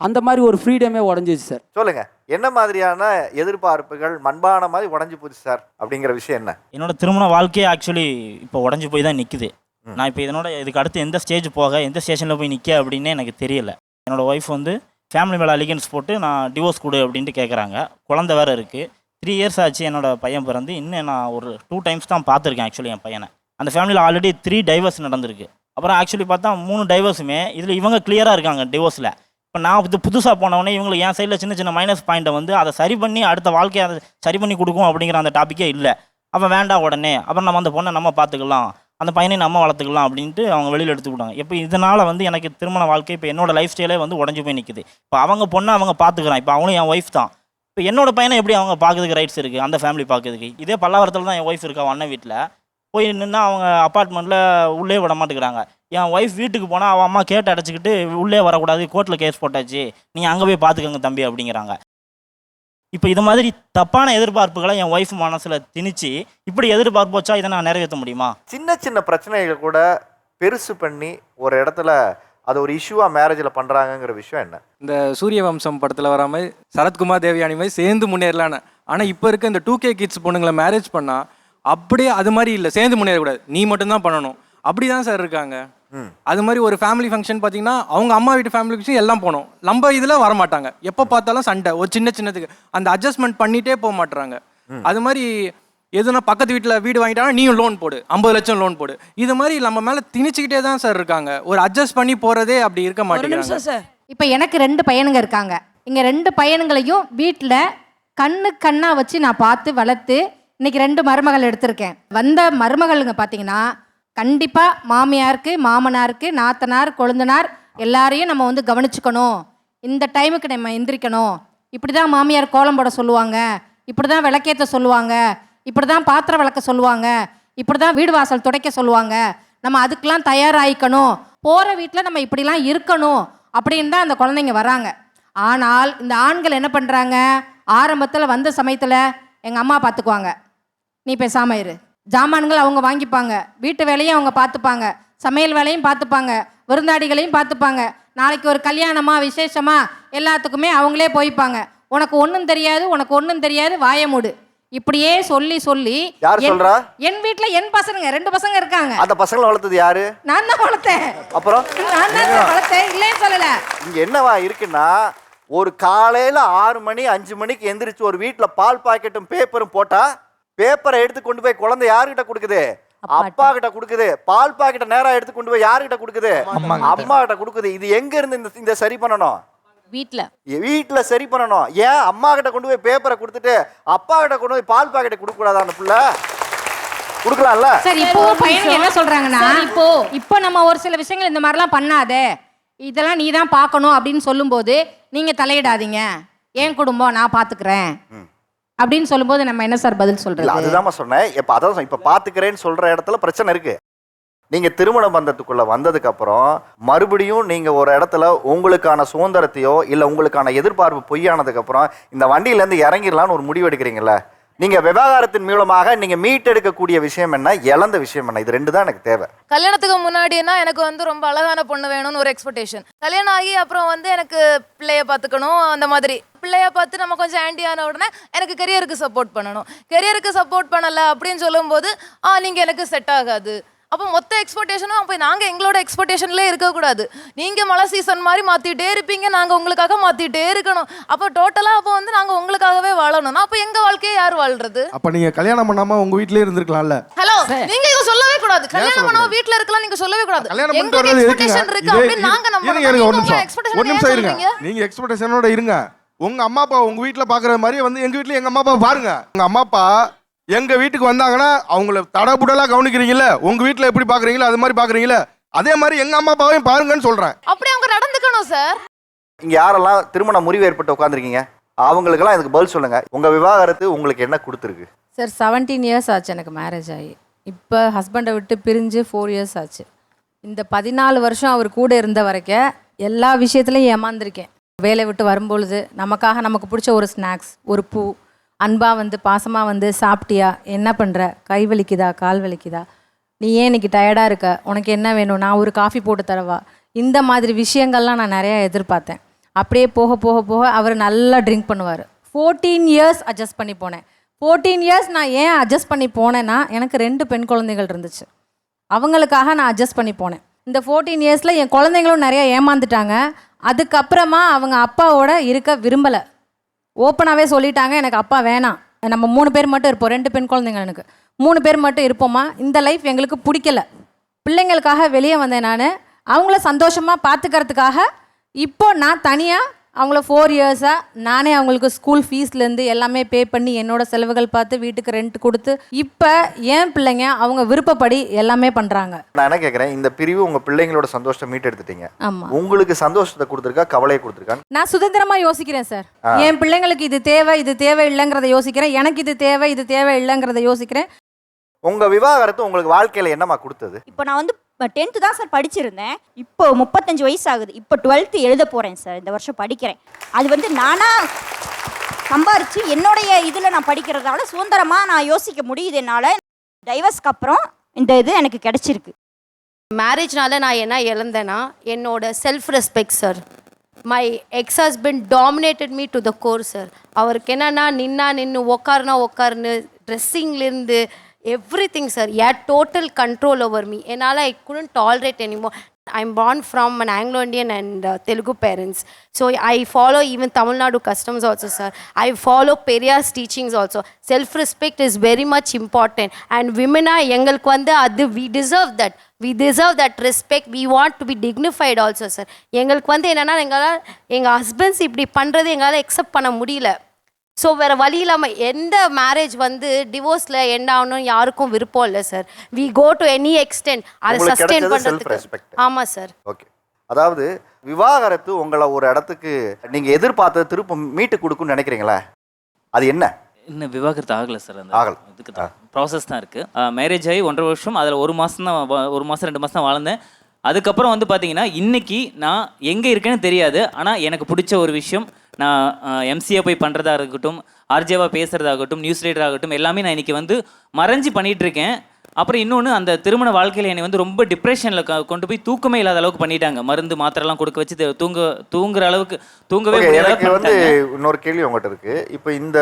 Speaker 12: அந்த மாதிரி ஒரு ஃப்ரீடமே உடஞ்சிச்சு சார்.
Speaker 6: சொல்லுங்க, என்ன மாதிரியான எதிர்பார்ப்புகள் மண்பான மாதிரி உடஞ்சி போச்சு சார் அப்படிங்கிற விஷயம் என்ன?
Speaker 13: என்னோட திருமண வாழ்க்கையே ஆக்சுவலி இப்போ உடஞ்சி போய் தான் நிற்குது. நான் இப்போ இதுக்கு அடுத்து எந்த ஸ்டேஜ் போக, எந்த ஸ்டேஷனில் போய் நிற்க அப்படின்னே எனக்கு தெரியல. என்னோடய ஒய்ஃப் வந்து ஃபேமிலி மேலே அலிகன்ஸ் போட்டு நான் டிவோர்ஸ் கொடு அப்படின்ட்டு கேட்குறாங்க. குழந்தை வேறு இருக்குது. 3 இயர்ஸ் ஆச்சு என்னோடய பையன் பிறந்து. இன்னும் நான் ஒரு 2 டைம்ஸ் தான் பார்த்துருக்கேன் ஆக்சுவலி என் பையனை. அந்த ஃபேமிலியில் ஆல்ரெடி 3 டைவர்ஸ் நடந்திருக்கு. அப்புறம் ஆக்சுவலி பார்த்தா 3 டைவர்ஸுமே இதில் இவங்க கிளியராக இருக்காங்க டிவோர்ஸில். இப்போ நான் இது புதுசாக போனவொடனே இவங்களை என் சைடில் சின்ன மைனஸ் பாயிண்ட்டை வந்து அதை சரி பண்ணி அடுத்த வாழ்க்கையை அதை சரி பண்ணி கொடுக்கும் அப்படிங்கிற அந்த டாப்பிக்கே இல்லை. அப்போ வேண்டாம் உடனே, அப்புறம் நம்ம அந்த பொண்ணை நம்ம பார்த்துக்கலாம், அந்த பையனை நம்ம வளர்த்துக்கலாம் அப்படின்ட்டு அவங்க வெளியில் எடுத்துக்கிட்டாங்க. இப்போ இதனால் வந்து எனக்கு திருமண வாழ்க்கை இப்போ என்னோடய லைஃப் ஸ்டைலே வந்து உடஞ்சி போய் நிற்குது. இப்போ அவங்க பொண்ணை அவங்க பார்த்துக்கிறான், இப்போ அவங்களும் என் ஒய்ஃப் தான். இப்போ என்னோட பையனை எப்படி அவங்க பார்க்கறதுக்கு ரைட்ஸ் இருக்குது, அந்த ஃபேமிலி பார்க்கறதுக்கு? இதே பல்லாவரத்தில் தான் என் ஒய்ஃப் இருக்கா, அண்ணன் வீட்டில் போய் நின்னா அவங்க அப்பார்ட்மெண்ட்டில் உள்ளே விட மாட்டேங்கிறாங்க. என் ஒய்ஃப் வீட்டுக்கு போனால் அவன் அம்மா கேட்டு அடைச்சிக்கிட்டு உள்ளே வரக்கூடாது, கோர்ட்டில் கேஸ் போட்டாச்சு, நீங்கள் அங்கே போய் பார்த்துக்கோங்க தம்பி அப்படிங்கிறாங்க. இப்போ இது மாதிரி தப்பான எதிர்பார்ப்புகளை என் ஒய்ஃப் மனசில் திணிச்சு இப்படி எதிர்பார்ப்பு வச்சா இதை நான் நிறைவேற்ற முடியுமா?
Speaker 6: சின்ன பிரச்சனைகள் கூட பெருசு பண்ணி ஒரு இடத்துல அது ஒரு இஷ்யூவாக மேரேஜில் பண்ணுறாங்கங்கிற விஷயம் என்ன?
Speaker 14: இந்த சூரிய வம்சம் படத்தில் வர மாதிரி சரத்குமார் தேவயானி மாதிரி சேர்ந்து முன்னேறலான்னு. ஆனால் இப்போ இருக்க இந்த 2K கிட்ஸ் பொண்ணுங்களை மேரேஜ் பண்ணால் அப்படியே அது மாதிரி இல்லை, சேர்ந்து முன்னேறக்கூடாது, நீ மட்டும்தான் பண்ணணும், அப்படி தான் சார் இருக்காங்க. அது மாதிரி ஒரு ஃபேமிலி ஃபங்க்ஷன் பார்த்தீங்கன்னா அவங்க அம்மா வீட்டு ஃபேமிலி ஃபங்க்ஷன் எல்லாம் போனோம், நம்ம இதில் வரமாட்டாங்க. எப்போ பார்த்தாலும் சண்டை, ஒரு சின்னத்துக்கு அந்த அட்ஜஸ்ட்மெண்ட் பண்ணிகிட்டே போக மாட்டுறாங்க. அது மாதிரி எதுனா பக்கத்து வீட்டில் வீடு வாங்கிட்டாங்கன்னா நீயும் லோன் போடு, 50 லட்சம் லோன் போடு, இது மாதிரி நம்ம மேலே திணிச்சிக்கிட்டே தான் சார் இருக்காங்க. ஒரு அட்ஜஸ்ட் பண்ணி போகிறதே அப்படி இருக்க மாட்டேங்கிறாங்க.
Speaker 15: இப்போ எனக்கு 2 பையனுங்க இருக்காங்க. இங்கே 2 பையனுங்களையும் வீட்டில் கண்ணாக வச்சு நான் பார்த்து வளர்த்து இன்னைக்கு 2 மருமகள் எடுத்திருக்கேன். வந்த மருமகளுங்க பார்த்தீங்கன்னா கண்டிப்பாக மாமியாருக்கு, மாமனாருக்கு, நாத்தனார், கொழுந்தனார் எல்லாரையும் நம்ம வந்து கவனிச்சுக்கணும், இந்த டைமுக்கு நம்ம எந்திரிக்கணும், இப்படி தான் மாமியார் கோலம் போட சொல்லுவாங்க, இப்படி தான் விளக்கேற்ற சொல்லுவாங்க, இப்படி தான் பாத்திரம் விளக்க சொல்லுவாங்க, இப்படி தான் வீடு வாசல் துடைக்க சொல்லுவாங்க, நம்ம அதுக்கெலாம் தயாராகிக்கணும், போகிற வீட்டில் நம்ம இப்படிலாம் இருக்கணும் அப்படின்னு தான் அந்த குழந்தைங்க வராங்க. ஆனால் இந்த ஆண்கள் என்ன பண்ணுறாங்க, ஆரம்பத்தில் வந்த சமயத்தில் எங்கள் அம்மா பார்த்துக்குவாங்க, நீ பேசாம இரு, ஜாமான்கள் அவங்க வாங்கிப்பாங்க, வீட்டு வேலையும் அவங்க பார்த்துப்பாங்க, சமையல் வேலையும் பார்த்துப்பாங்க, விருந்தாடிகளையும் பார்த்துப்பாங்க, நாளைக்கு ஒரு கல்யாணமா விசேஷமா எல்லாத்துக்குமே அவங்களே போய்ப்பாங்க, உனக்கு ஒன்றும் தெரியாது வாய மூடு, இப்படியே சொல்லி
Speaker 6: யார் சொல்றா?
Speaker 15: என் வீட்டுல என் பசங்க 2 பசங்க இருக்காங்க.
Speaker 6: அந்த பசங்களை வளர்த்தது யாரு?
Speaker 15: நான் தான் வளர்த்தேன்.
Speaker 6: அப்புறம்
Speaker 15: நான் தான் வளர்த்தேன், இல்லைன்னு சொல்லல.
Speaker 6: இங்க என்னவா இருக்குன்னா, ஒரு காலையில 6 மணி 5 மணிக்கு எந்திரிச்சு ஒரு வீட்டுல பால் பாக்கெட்டும் பேப்பரும் போட்டா பேப்பரை எடுத்து கொண்டு போய் குழந்தை யாருக்கிட்ட கொடுக்குது? அப்பா கிட்ட கொடுக்குது. பால் பாக்கெட்டை நேரா எடுத்து கொண்டு போய் யார்கிட்ட கொடுக்குது? அம்மா கிட்ட கொடுக்குது. இது எங்க இருந்து இந்த சரி பண்ணணும்? வீட்ல சரி பண்ணணும். ஏன் அம்மா கிட்ட கொண்டு போய் பேப்பரை கொடுத்துட்டு அப்பா கிட்ட கொண்டு போய் பால் பாக்கெட்டை கொடுக்க கூடாதா? அந்த பிள்ளை கொடுக்கலாம்ல.
Speaker 15: சரி, இப்போ பையனுங்க என்ன சொல்றாங்கன்னா, இப்போ நம்ம ஒரு சில விஷயங்கள் இந்த மாதிரிலாம் பண்ணாதே, இதெல்லாம் நீ தான் பார்க்கணும் அப்படின்னு சொல்லும்போது நீங்க தலையிடாதீங்க, என் குடும்பம் நான் பாத்துக்கிறேன் அப்படின்னு சொல்லும்போது நம்ம என்ன சார் பதில் சொல்றது?
Speaker 6: அதுதான் சொன்னேன். இப்ப பாத்துக்கிறேன்னு சொல்ற இடத்துல பிரச்சனை இருக்கு. நீங்க திருமண பந்தத்துக்குள்ள வந்ததுக்கு அப்புறம் மறுபடியும் நீங்க ஒரு இடத்துல உங்களுக்கான சுதந்திரத்தையோ இல்ல உங்களுக்கான எதிர்பார்ப்பு பொய்யானதுக்கு அப்புறம் இந்த வண்டியில இருந்து இறங்கிடலாம்னு ஒரு முடிவு எடுக்கிறீங்கல்ல, நீங்க விவாகரத்தின் மூலமாக நீங்க மீட்டெடுக்கக்கூடிய விஷயம் என்ன, இழந்த விஷயம் என்ன? இது ரெண்டு தான் எனக்கு தேவை.
Speaker 2: கல்யாணத்துக்கு முன்னாடினா எனக்கு வந்து ரொம்ப அழகான பொண்ணு வேணும்னு ஒரு எக்ஸ்பெக்டேஷன். கல்யாணம் ஆகி அப்புறம் வந்து எனக்கு பிள்ளைய பார்த்துக்கணும், அந்த மாதிரி பிள்ளைய பார்த்து நம்ம கொஞ்சம் ஆன்டி ஆன உடனே எனக்கு கெரியருக்கு சப்போர்ட் பண்ணணும். கெரியருக்கு சப்போர்ட் பண்ணலை அப்படின்னு சொல்லும்போது நீங்கள் எனக்கு செட் ஆகாது. அப்போ மொத்த எக்ஸ்பெக்டேஷனும் அப்போ நாங்கள் எங்களோட எக்ஸ்பெக்டேஷன்லேயே இருக்கக்கூடாது. நீங்கள் மழை சீசன் மாதிரி மாற்றிட்டே இருப்பீங்க, நாங்கள் உங்களுக்காக மாற்றிட்டே இருக்கணும். அப்போ டோட்டலாக அப்போ வந்து நாங்கள் உங்களுக்காகவே வாழணும். அப்போ எங்கள் வாழ்க்கையை யார் வாழ்றது?
Speaker 1: அப்போ நீங்கள் கல்யாணம் பண்ணாமல் உங்கள் வீட்டிலே இருந்திருக்கலாம்ல.
Speaker 2: ஹலோ, நீங்கள் இதை சொல்லவே கூடாது. கல்யாணம் பண்ணாமல் வீட்டில் இருக்கலாம் நீங்கள் சொல்லவே கூடாது.
Speaker 1: கல்யாணம் பண்ணிட்டு வரது ஒரு நிமிஷம் இருங்க. நீங்கள் எக்ஸ்பெக்டேஷனோட இருங்க. உங்கள் அம்மா அப்பா உங்கள் வீட்டில் பார்க்குற மாதிரி வந்து எங்கள் வீட்டில் எங்கள் அம்மா அப்பா பாருங்க. உங்கள் அம்மா அப்பா எங்க வீட்டுக்கு வந்தாங்கன்னா அவங்கள தடபுடலா கவனிக்கிறீங்கல்ல, உங்க வீட்டுல எப்படி பாக்குறீங்களோ அது மாதிரி பாக்குறீங்களா, அதே மாதிரி எங்க அம்மா அப்பாவையும் பாருங்கன்னு சொல்றேன்.
Speaker 2: அப்படி அவங்க நடந்துக்கணும் சார்.
Speaker 6: இங்க யாரெல்லாம் திருமண முறிவு ஏற்பட்டு உட்காந்துருக்கீங்க அவங்களுக்கெல்லாம் இதுக்கு பதில் சொல்லுங்க. உங்க விவாகரத்து உங்களுக்கு என்ன கொடுத்துருக்கு?
Speaker 16: சார் 17 இயர்ஸ் ஆச்சு எனக்கு மேரேஜ் ஆகி. இப்போ ஹஸ்பண்டை விட்டு பிரிஞ்சு 4 இயர்ஸ் ஆச்சு. இந்த 14 வருஷம் அவர் கூட இருந்த வரைக்கும் எல்லா விஷயத்துலையும் ஏமாந்துருக்கேன். வேலை விட்டு வரும்பொழுது நமக்காக நமக்கு பிடிச்ச ஒரு ஸ்நாக்ஸ், ஒரு பூ, அன்பாக வந்து பாசமாக வந்து சாப்பிட்டியா, என்ன பண்ணுற, கை வலிக்குதா, கால் வலிக்குதா, நீ ஏன் இன்னைக்கு டயர்டாக இருக்க, உனக்கு என்ன வேணும், நான் ஒரு காஃபி போட்டு தரவா, இந்த மாதிரி விஷயங்கள்லாம் நான் நிறையா எதிர்பார்த்தேன். அப்படியே போக போக போக அவர் நல்லா ட்ரிங்க் பண்ணுவார். 14 இயர்ஸ் அட்ஜஸ்ட் பண்ணி போனேன். 14 இயர்ஸ் நான் ஏன் அட்ஜஸ்ட் பண்ணி போனேன்னா, எனக்கு 2 பெண் குழந்தைகள் இருந்துச்சு. அவங்களுக்காக நான் அட்ஜஸ்ட் பண்ணி போனேன். இந்த 14 இயர்ஸில் என் குழந்தைங்களும் நிறையா ஏமாந்துட்டாங்க. அதுக்கப்புறமா அவங்க அப்பாவோட இருக்க விரும்பலை. ஓப்பனாகவே சொல்லிட்டாங்க, எனக்கு அப்பா வேணாம், நம்ம 3 பேர் மட்டும் இருப்போம், 2 பெண் குழந்தைங்க, எனக்கு 3 பேர் மட்டும் இருப்போமா, இந்த லைஃப் எங்களுக்கு பிடிக்கல. பிள்ளைங்களுக்காக வெளியே வந்தேன் நான், அவங்கள சந்தோஷமாக பார்த்துக்கிறதுக்காக. இப்போ நான் தனியாக அவங்கள 4 இயர்ஸாக நானே அவங்களுக்கு ஸ்கூல் ஃபீஸ்லேருந்து எல்லாமே பே பண்ணி என்னோட செலவுகள் பார்த்து வீட்டுக்கு ரெண்ட் கொடுத்து இப்போ என் பிள்ளைங்க அவங்க விருப்பப்படி எல்லாமே பண்ணுறாங்க.
Speaker 6: நான் என்ன கேட்குறேன், இந்த பிரிவு உங்கள் பிள்ளைங்களோட சந்தோஷத்தை மீட்டெடுத்துட்டீங்க.
Speaker 16: ஆமாம்,
Speaker 6: உங்களுக்கு சந்தோஷத்தை கொடுத்துருக்கா, கவலையை கொடுத்துருக்கா?
Speaker 16: நான் சுதந்திரமாக யோசிக்கிறேன் சார். என் பிள்ளைங்களுக்கு இது தேவை, இது தேவை இல்லைங்கிறத யோசிக்கிறேன். எனக்கு இது தேவை, இது தேவை இல்லைங்கிறத யோசிக்கிறேன்.
Speaker 6: உங்கள் விவாகரத்து உங்களுக்கு வாழ்க்கையில் என்னம்மா கொடுத்தது?
Speaker 17: இப்போ நான் வந்து 10th தான் சார் படிச்சிருந்தேன். இப்போ 35 வயசு ஆகுது. இப்போ 12th எழுத போகிறேன் சார். இந்த வருஷம் படிக்கிறேன். அது வந்து நானாக சம்பாரித்து என்னுடைய இதில் நான் படிக்கிறதால சுதந்திரமாக நான் யோசிக்க முடியுது. என்னால் டைவர்ஸ்க்கு அப்புறம் இந்த இது எனக்கு கிடைச்சிருக்கு.
Speaker 18: மேரேஜ்னால நான் என்ன இழந்தேன்னா என்னோட self respect sir. My X husband dominated me to the core sir. அவருக்கு என்னன்னா நின்று உக்காருனா உக்காருன்னு, ட்ரெஸ்ஸிங்லேருந்து everything sir, he had total control over me. Enala I couldn't tolerate anymore. I'm born from an Anglo-Indian and Telugu parents, so I follow even Tamil Nadu customs also sir. I follow Periyar's teachings also. Self respect is very much important, and women are engalku vanda adu we deserve that. We deserve that respect. We want to be dignified also sir. Engalku vanda enna engala enga husbands ipdi pandrathu engala accept panna mudiyala. So வேறு வழி இல்லாமல் எந்த மேரேஜ் வந்து டிவோர்ஸில் எண்ட் ஆகணும்னு யாருக்கும் விருப்பம் இல்லை sir. We go to any extent அதை சஸ்டெயின் பண்ணுறதுக்கு. ஆமாம் சார்.
Speaker 6: ஓகே, அதாவது விவாகரத்து உங்களை ஒரு இடத்துக்கு நீங்கள் எதிர்பார்த்தது திரும்ப மீட்டு கொடுக்குன்னு நினைக்கிறீங்களா? அது என்ன?
Speaker 19: இன்னும் விவாகரத்து ஆகலை சார். அந்த
Speaker 6: ஆகலை,
Speaker 19: இதுக்கு தான் ப்ராசஸ் தான் இருக்குது. மேரேஜ் ஆகி 1.5 வருஷம், அதில் 1 மாதம் தான், 1 மாதம் 2 மாதம் தான் வாழ்ந்தேன். அதுக்கப்புறம் வந்து பார்த்தீங்கன்னா இன்றைக்கி நான் எங்கே இருக்கேன்னு தெரியாது. ஆனால் எனக்கு பிடிச்ச ஒரு விஷயம், நான் எம்சிஏ போய் பண்ணுறதா இருக்கட்டும், ஆர்ஜேவாக பேசுகிறதாகட்டும், நியூஸ் ரீடர் ஆகட்டும், எல்லாமே நான் இன்றைக்கி வந்து மறைஞ்சு பண்ணிகிட்ருக்கேன். அப்புறம் இன்னொன்று, அந்த திருமண வாழ்க்கையில் என்னை வந்து ரொம்ப டிப்ரெஷனில் கொண்டு போய் தூக்கமே இல்லாத அளவுக்கு பண்ணிட்டாங்க. மருந்து மாத்திரைலாம் கொடுக்க வச்சு தூங்குற அளவுக்கு தூங்கவே
Speaker 6: எனக்கு வந்து இன்னொரு கேள்வி உங்கள்கிட்ட இருக்குது. இப்போ இந்த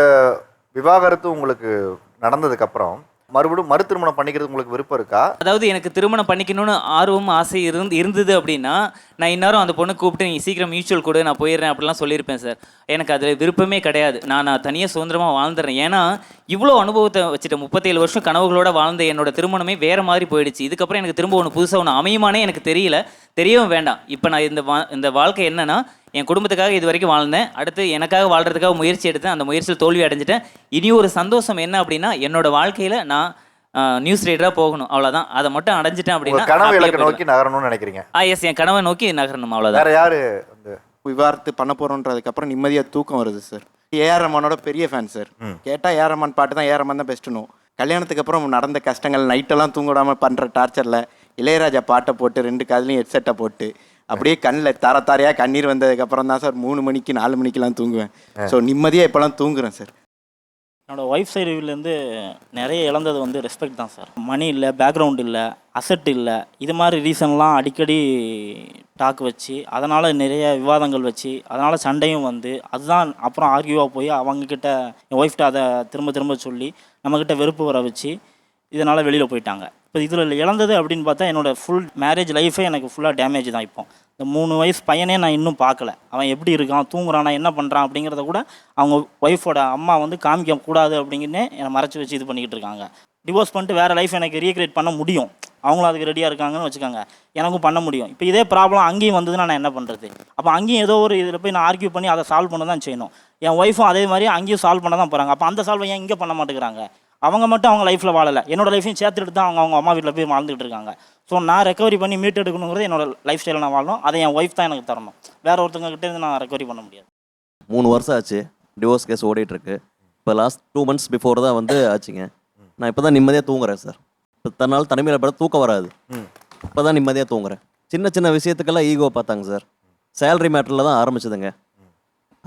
Speaker 6: விவாகரத்து உங்களுக்கு நடந்ததுக்கப்புறம் மறுபடியும் மறு திருமணம் பண்ணிக்கிறது உங்களுக்கு விருப்பம் இருக்கா?
Speaker 19: அதாவது எனக்கு திருமணம் பண்ணிக்கணும்னு ஆர்வம் ஆசை இருந்தது அப்படின்னா நான் இந்நேரம் அந்த பொண்ணு கூப்பிட்டு நீ சீக்கிரம் மியூச்சுவல் கொடு நான் போயிடுறேன் அப்படிலாம் சொல்லியிருப்பேன் சார். எனக்கு அதில் விருப்பமே கிடையாது. நான் தனியாக சுதந்திரமாக வாழ்ந்துடுறேன். ஏன்னா இவ்வளோ அனுபவத்தை வச்சுட்டு 37 வருஷம் கனவுகளோட வாழ்ந்த என்னோட திருமணமே வேறு மாதிரி போயிடுச்சு. இதுக்கப்புறம் எனக்கு திரும்ப ஒன்று புதுசாக ஒன்று அமையுமானே எனக்கு தெரியல, தெரியவும் வேண்டாம். இப்போ நான் இந்த வாழ்க்கை என்னன்னா என் குடும்பத்துக்காக இது வரைக்கும் வாழ்ந்தேன். அடுத்து எனக்காக வாழ்கிறதுக்காக முயற்சி எடுத்தேன். அந்த முயற்சியில் தோல்வி அடைஞ்சிட்டேன். இனி ஒரு சந்தோஷம் என்ன அப்படின்னா என்னோட வாழ்க்கையில் நான் நியூஸ் ரீடராக போகணும், அவ்வளோதான். அதை மட்டும் அடைஞ்சிட்டேன் அப்படின்னா
Speaker 6: கனவு இலக்கை நோக்கி நகரணும்னு நினைக்கிறீங்க?
Speaker 19: எஸ், என் கனவை நோக்கி நகரணும், அவ்வளோதான்.
Speaker 6: வேற யாரு
Speaker 4: விவாகரத்து பண்ண போகிறோன்றதுக்கப்புறம் நிம்மதியாக தூக்கம் வருது சார். ஏஆர் ரஹ்மானோட பெரிய ஃபேன் சார். கேட்டால் ஏஆர் ரஹ்மான் பாட்டு தான், ஏஆர் ரஹ்மான் தான் பெஸ்ட்டுணும். கல்யாணத்துக்கு அப்புறம் நடந்த கஷ்டங்கள், நைட்டெல்லாம் தூங்க விடாமல் பண்ணுற டார்ச்சரில் இளையராஜா பாட்டை போட்டு 2 காதுலையும் ஹெட்செட்டை போட்டு அப்படியே கண்ணில் தாரையாக கண்ணீர் வந்ததுக்கப்புறம் தான் சார் 3 மணிக்கு 4 மணிக்கெலாம் தூங்குவேன். ஸோ நிம்மதியாக இப்போலாம் தூங்குறேன் சார்.
Speaker 13: என்னோடய ஒய்ஃப் சைடுலேருந்து நிறைய இழந்தது வந்து ரெஸ்பெக்ட் தான் சார். மணி இல்லை, பேக்ரவுண்ட் இல்லை, அசட் இல்லை, இது மாதிரி ரீசன்லாம் அடிக்கடி டாக் வச்சு அதனால் நிறைய விவாதங்கள் வச்சு அதனால் சண்டையும் வந்து அதுதான் அப்புறம் ஆர்கியூவாக போய் அவங்கக்கிட்ட என் ஒய்ஃப்ட்ட அதை திரும்ப திரும்ப சொல்லி நம்மக்கிட்ட வெறுப்பு வர வச்சு இதனால் வெளியில் போயிட்டாங்க. இப்போ இதில் இழந்தது அப்படின்னு பார்த்தா என்னோடய ஃபுல் மேரேஜ் லைஃபே எனக்கு ஃபுல்லாக டேமேஜ் தான். இப்போ இந்த 3 வயசு பையனே நான் இன்னும் பார்க்கல. அவன் எப்படி இருக்கான், தூங்குறானா, என்ன பண்ணுறான் அப்படிங்கிறத கூட அவங்க ஒய்ஃபோட அம்மா வந்து காமிக்க கூடாது அப்படிங்கன்னே என்னை மறைச்சி வச்சு இது பண்ணிக்கிட்டு இருக்காங்க. டிவோர்ஸ் பண்ணிட்டு வேறு லைஃப் எனக்கு ரீக்ரியேட் பண்ண முடியும், அவங்களும் அதுக்கு ரெடியாக இருக்காங்கன்னு வச்சுக்கோங்க, எனக்கும் பண்ண முடியும். இப்போ இதே ப்ராப்ளம் அங்கேயும் வந்ததுன்னா நான் என்ன பண்ணுறது? அப்போ அங்கேயும் ஏதோ ஒரு இதில் போய் நான் ஆர்கியூ பண்ணி அதை சால்வ் பண்ண தான் செய்யணும். என் ஒய்ஃபும் அதே மாதிரி அங்கேயும் சால்வ் பண்ண தான் போகிறாங்க. அப்போ அந்த சால்வை ஏன் இங்கே பண்ண மாட்டேங்கிறாங்க? அவங்க மட்டும் அவங்க லைஃப்பில் வாழலை, என்னோட லைஃப்பையும் சேர்த்துட்டு தான் அவங்க அம்மா வீட்டில் போய் வாழ்ந்துகிட்டு இருக்காங்க. ஸோ நான் ரெக்கவரி பண்ணி மீட் எடுக்கணுங்கிறது என்னோட லைஃப் ஸ்டைலில் நான் வாழணும். அதை என் ஒய்ஃப் தான் எனக்கு தரணும். வேற ஒருத்தவங்க கிட்டே இருந்து நான் ரெக்கவரி பண்ண முடியாது.
Speaker 20: 3 வருஷம் ஆச்சு டிவோர்ஸ் கேஸ் ஓடிட்டுருக்கு. இப்போ லாஸ்ட் 2 months பிஃபோர் தான் வந்து ஆச்சுங்க. நான் இப்போ தான் நிம்மதியாக தூங்குறேன் சார். இப்போ தன்னால் தனிமையில் பட தூக்கம் வராது. இப்போ தான் நிம்மதியாக தூங்குறேன். சின்ன சின்ன விஷயத்துக்கெல்லாம் ஈகோ பார்த்தாங்க சார். சேலரி மேட்டரில் தான் ஆரம்பிச்சதுங்க.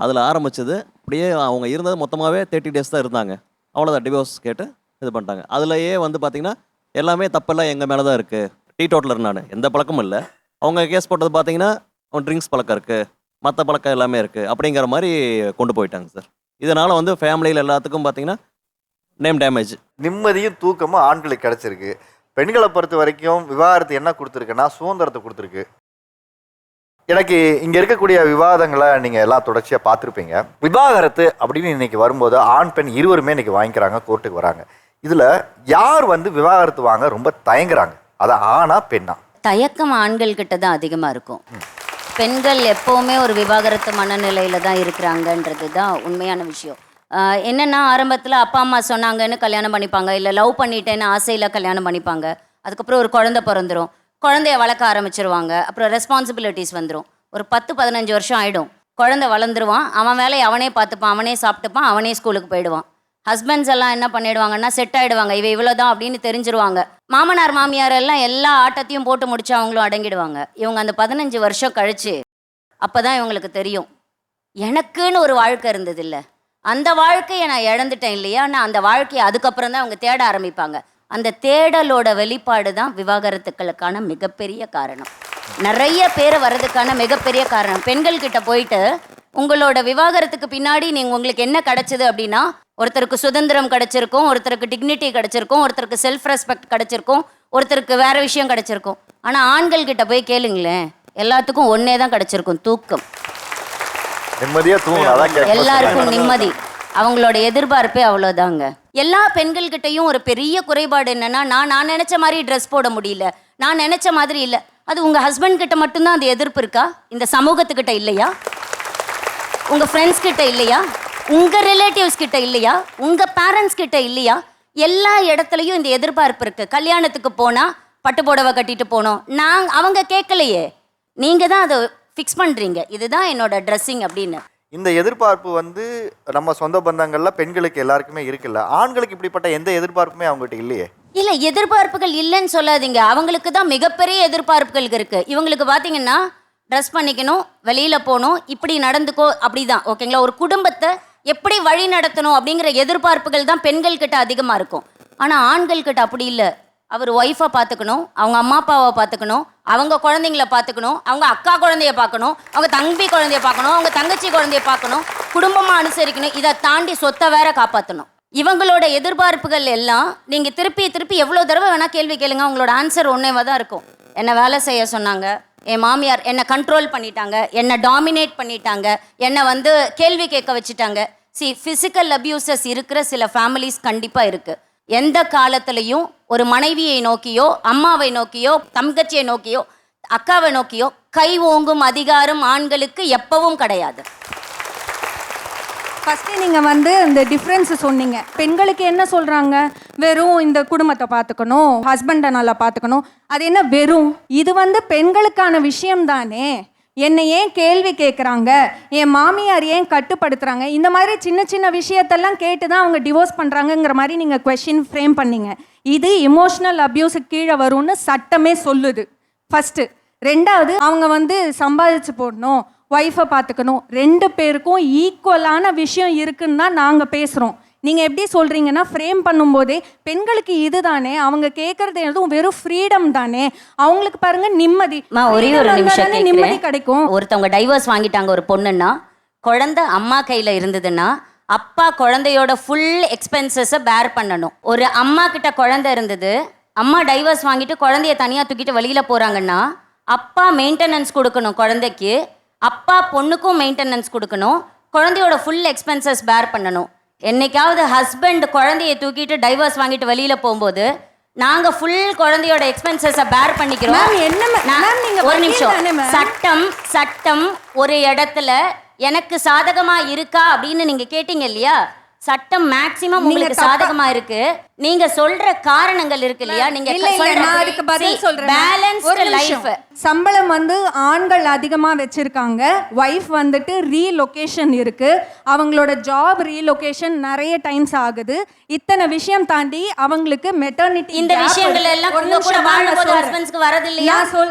Speaker 20: அதில் ஆரம்பித்தது அப்படியே அவங்க இருந்தது மொத்தமாகவே 30 days தான் இருந்தாங்க. அவ்வளோதான், டிவோர்ஸ் கேட்டு இது பண்ணிட்டாங்க. அதுலேயே வந்து பார்த்திங்கன்னா எல்லாமே தப்பெல்லாம் எங்கள் மேலே தான் இருக்குது. டீ டோட்டலர் நான், எந்த பழக்கமும் இல்லை. அவங்க கேஸ் போட்டது பார்த்தீங்கன்னா அவன் ட்ரிங்க்ஸ் பழக்கம் இருக்குது, மற்ற பழக்கம் எல்லாமே இருக்குது அப்படிங்கிற மாதிரி கொண்டு போயிட்டாங்க சார். இதனால் வந்து ஃபேமிலியில் எல்லாத்துக்கும் பார்த்தீங்கன்னா நேம் டேமேஜ்.
Speaker 6: நிம்மதியும் தூக்கமும் ஆண்களுக்கு கிடைச்சிருக்கு. பெண்களை பொறுத்த வரைக்கும் விவாகரத்து என்ன கொடுத்துருக்குன்னா சுதந்திரத்தை கொடுத்துருக்கு. எனக்கு இங்கே இருக்கக்கூடிய விவாதங்களை நீங்கள் எல்லாம் தொடர்ச்சியாக பார்த்துருப்பீங்க. விவாகரத்து அப்படின்னு இன்னைக்கு வரும்போது ஆண் பெண் இருவருமே இன்னைக்கு வாங்கிக்கிறாங்க, கோர்ட்டுக்கு வராங்க. இதில் யார் வந்து விவாகரத்து வாங்க ரொம்ப தயங்குறாங்க? அதை ஆணா பெண்ணா?
Speaker 5: தயக்கம் ஆண்கள் கிட்ட தான் அதிகமாக இருக்கும். பெண்கள் எப்போவுமே ஒரு விவாகரத்து மனநிலையில் தான் இருக்கிறாங்கன்றது தான் உண்மையான விஷயம். என்னென்னா ஆரம்பத்தில் அப்பா அம்மா சொன்னாங்கன்னு கல்யாணம் பண்ணிப்பாங்க, இல்லை லவ் பண்ணிட்டேன்னு ஆசையில் கல்யாணம் பண்ணிப்பாங்க. அதுக்கப்புறம் ஒரு குழந்தை பிறந்துடும், குழந்தைய வளர்க்க ஆரம்பிச்சிருவாங்க. அப்புறம் ரெஸ்பான்சிபிலிட்டிஸ் வந்துடும். ஒரு 10-15 வருஷம் ஆகிடும். குழந்தை வளர்ந்துருவான், அவன் வேலையை அவனே பார்த்துப்பான், அவனே சாப்பிட்டுப்பான், அவனே ஸ்கூலுக்கு போயிடுவான். ஹஸ்பண்ட்ஸ் எல்லாம் என்ன பண்ணிடுவாங்கன்னா செட் ஆகிடுவாங்க, இவ்வளோதான் அப்படின்னு தெரிஞ்சிருவாங்க. மாமனார் மாமியார் எல்லாம் எல்லா ஆட்டத்தையும் போட்டு முடிச்சு அவங்களும் அடங்கிடுவாங்க. இவங்க அந்த 15 வருஷம் கழிச்சு அப்போ தான் இவங்களுக்கு தெரியும் எனக்குன்னு ஒரு வாழ்க்கை இருந்தது இல்லை, அந்த வாழ்க்கையை நான் இழந்துட்டேன் இல்லையா. நான் அந்த வாழ்க்கையை அதுக்கப்புறம் தான் அவங்க தேட ஆரம்பிப்பாங்க. அந்த தேடலோட வெளிப்பாடு தான் விவாகரத்துக்களுக்கான மிகப்பெரிய காரணம். நிறைய பேர் வர்றதுக்கான மிகப்பெரிய காரணம். பெண்கள்கிட்ட போயிட்டு உங்களோட விவாகரத்துக்கு பின்னாடி உங்களுக்கு என்ன கிடைச்சது அப்படின்னா, ஒருத்தருக்கு சுதந்திரம் கிடைச்சிருக்கும், ஒருத்தருக்கு டிக்னிட்டி கிடைச்சிருக்கும், ஒருத்தருக்கு செல்ஃப் ரெஸ்பெக்ட் கிடைச்சிருக்கும், ஒருத்தருக்கு வேற விஷயம் கிடைச்சிருக்கும். ஆனால் ஆண்கள் கிட்ட போய் கேளுங்களேன், எல்லாத்துக்கும் ஒன்னே தான் கிடைச்சிருக்கும், தூக்கம்.
Speaker 6: நிம்மதியாக தூங்கலாம்,
Speaker 5: எல்லாருக்கும் நிம்மதி. அவங்களோட எதிர்பார்ப்பே அவ்வளோதாங்க. எல்லா பெண்கள்கிட்டையும் ஒரு பெரிய குறைபாடு என்னன்னா, நான் நினைச்ச மாதிரி ட்ரெஸ் போட முடியல, நான் நினைச்ச மாதிரி இல்லை. அது உங்கள் ஹஸ்பண்ட் கிட்ட மட்டும்தான் அந்த எதிர்ப்பு இருக்கா? இந்த சமூகத்துக்கிட்ட இல்லையா? உங்கள் ஃப்ரெண்ட்ஸ் கிட்ட இல்லையா? உங்கள் ரிலேட்டிவ்ஸ் கிட்ட இல்லையா? உங்கள் பேரண்ட்ஸ் கிட்ட இல்லையா? எல்லா இடத்துலையும் இந்த எதிர்பார்ப்பு இருக்குது. கல்யாணத்துக்கு போனால் பட்டு புடவை கட்டிட்டு போனோம், அவங்க கேட்கலையே, நீங்கள் தான் அதை ஃபிக்ஸ் பண்ணுறீங்க, இதுதான் என்னோட ட்ரெஸ்ஸிங் அப்படின்னு.
Speaker 6: இந்த எதிர்பார்ப்பு வந்து நம்ம சொந்த பந்தங்கள்ல பெண்களுக்கு எல்லாருக்குமே இருக்குல்ல, ஆண்களுக்கு இப்படிப்பட்ட எந்த எதிர்பார்ப்புமே அவங்ககிட்ட இல்லையே.
Speaker 5: இல்லை, எதிர்பார்ப்புகள் இல்லைன்னு சொல்லாதீங்க, அவங்களுக்கு தான் மிகப்பெரிய எதிர்பார்ப்புகள் இருக்குது. இவங்களுக்கு பார்த்தீங்கன்னா ட்ரெஸ் பண்ணிக்கணும், வெளியில் போகணும், இப்படி நடந்துக்கோ, அப்படி தான் ஓகேங்களா. ஒரு குடும்பத்தை எப்படி வழி நடத்தணும் அப்படிங்கிற எதிர்பார்ப்புகள் தான் பெண்கள்கிட்ட அதிகமாக இருக்கும். ஆனால் ஆண்கள்கிட்ட அப்படி இல்லை. அவர் ஒய்ஃபை பார்த்துக்கணும், அவங்க அம்மா அப்பாவை பார்த்துக்கணும், அவங்க குழந்தைங்கள பார்த்துக்கணும், அவங்க அக்கா குழந்தைய பார்க்கணும், அவங்க தம்பி குழந்தைய பார்க்கணும், அவங்க தங்கச்சி குழந்தைய பார்க்கணும், குடும்பமாக அனுசரிக்கணும், இதை தாண்டி சொத்தை வேற காப்பாற்றணும். இவங்களோட எதிர்பார்ப்புகள் எல்லாம் நீங்கள் திருப்பி எவ்வளோ தடவை வேணால் கேள்வி கேளுங்க, உங்களோட ஆன்சர் ஒன்றேவா தான் இருக்கும். என்னை வேலை செய்ய சொன்னாங்க, என் மாமியார் என்னை கண்ட்ரோல் பண்ணிட்டாங்க, என்னை டாமினேட் பண்ணிட்டாங்க, என்னை வந்து கேள்வி கேட்க வச்சுட்டாங்க. ஃபிசிக்கல் அப்யூசஸ் இருக்கிற சில ஃபேமிலிஸ் கண்டிப்பாக இருக்குது. எந்த காலத்துலையும் ஒரு மனைவியை நோக்கியோ, அம்மாவை நோக்கியோ, தங்கச்சியை நோக்கியோ, அக்காவை நோக்கியோ கை ஓங்கும் அதிகாரம் ஆண்களுக்கு எப்பவும் கிடையாது.
Speaker 11: ஃபஸ்ட்டு நீங்கள் வந்து இந்த டிஃப்ரென்ஸ் சொன்னீங்க. பெண்களுக்கு என்ன சொல்கிறாங்க, வெறும் இந்த குடும்பத்தை பார்த்துக்கணும், ஹஸ்பண்டை நல்லா பார்த்துக்கணும். அது என்ன வெறும், இது வந்து பெண்களுக்கான விஷயம் தானே. என்னை ஏன் கேள்வி கேட்குறாங்க, என் மாமியார் ஏன் கட்டுப்படுத்துகிறாங்க, இந்த மாதிரி சின்ன சின்ன விஷயத்தெல்லாம் கேட்டு தான் அவங்க டிவோர்ஸ் பண்ணுறாங்கங்கிற மாதிரி நீங்கள் கொஷின் ஃப்ரேம் பண்ணீங்க. இது இமோஷ்னல் அப்யூஸுக்கு கீழே வரும்னு சட்டமே சொல்லுது ஃபஸ்ட்டு. ரெண்டாவது, அவங்க வந்து சம்பாதிச்சு போடணும், ஒய்ஃபை பார்த்துக்கணும், 2 பேருக்கும் ஈக்குவலான விஷயம் இருக்குன்னு தான் நாங்கள் பேசுகிறோம். நீங்கள் எப்படி சொல்கிறீங்கன்னா ஃப்ரேம் பண்ணும்போதே பெண்களுக்கு இது தானே, அவங்க கேட்குறது எதுவும் வெறும் ஃப்ரீடம் தானே, அவங்களுக்கு பாருங்க நிம்மதி.
Speaker 5: ஒரே ஒரு நிமிஷம்
Speaker 11: நிம்மதி கிடைக்கும்.
Speaker 5: ஒருத்தவங்க டைவர்ஸ் வாங்கிட்டாங்க ஒரு பொண்ணுன்னா, குழந்தை அம்மா கையில் இருந்ததுன்னா அப்பா குழந்தையோட ஃபுல் எக்ஸ்பென்சஸை பேர் பண்ணணும். ஒரு அம்மா கிட்ட குழந்தை இருந்தது, அம்மா டைவர்ஸ் வாங்கிட்டு குழந்தைய தனியாக தூக்கிட்டு வெளியில் போகிறாங்கன்னா அப்பா மெயின்டெனன்ஸ் கொடுக்கணும் குழந்தைக்கு, அப்பா பொண்ணுக்கும் மெயின்டெனன்ஸ் கொடுக்கணும், குழந்தையோட ஃபுல் எக்ஸ்பென்சஸ் பேர் பண்ணணும். என்னைக்காவது ஹஸ்பண்ட் குழந்தைய தூக்கிட்டு டைவர்ஸ் வாங்கிட்டு வெளியில் போகும்போது நாங்கள் ஃபுல் குழந்தையோட எக்ஸ்பென்சஸை பேர் பண்ணிக்கிறோம். ஒரு நிமிஷம், சட்டம் ஒரு இடத்துல எனக்கு சாதகமா இருக்கா அப்படின்னு நீங்க கேட்டீங்க இல்லையா, சட்டம் மேக்ஸிமம் உங்களுக்கு சாதகமா இருக்கு. நீங்க சொல்ற காரணங்கள் இருக்கு இல்லையா, நீங்க
Speaker 11: அதுக்கு பதில் சொல்றேன். Balanced life. சம்பளம் வந்து ஆண்கள் அதிகமா வச்சிருக்காங்க, வைஃப் வந்துட்டு ரீலொகேஷன் இருக்கு, அவங்களோட ஜாப் ரீலொகேஷன் நிறைய டைம்ஸ் ஆகுது. இத்தனை விஷயம் தாண்டி அவங்களுக்கு மெட்டர்னிட்டி
Speaker 5: இந்த விஷயங்கள் எல்லாம் உங்க கூட வாழும்போது ஹஸ்பண்ட்ஸ்க்கு வரது இல்லையா?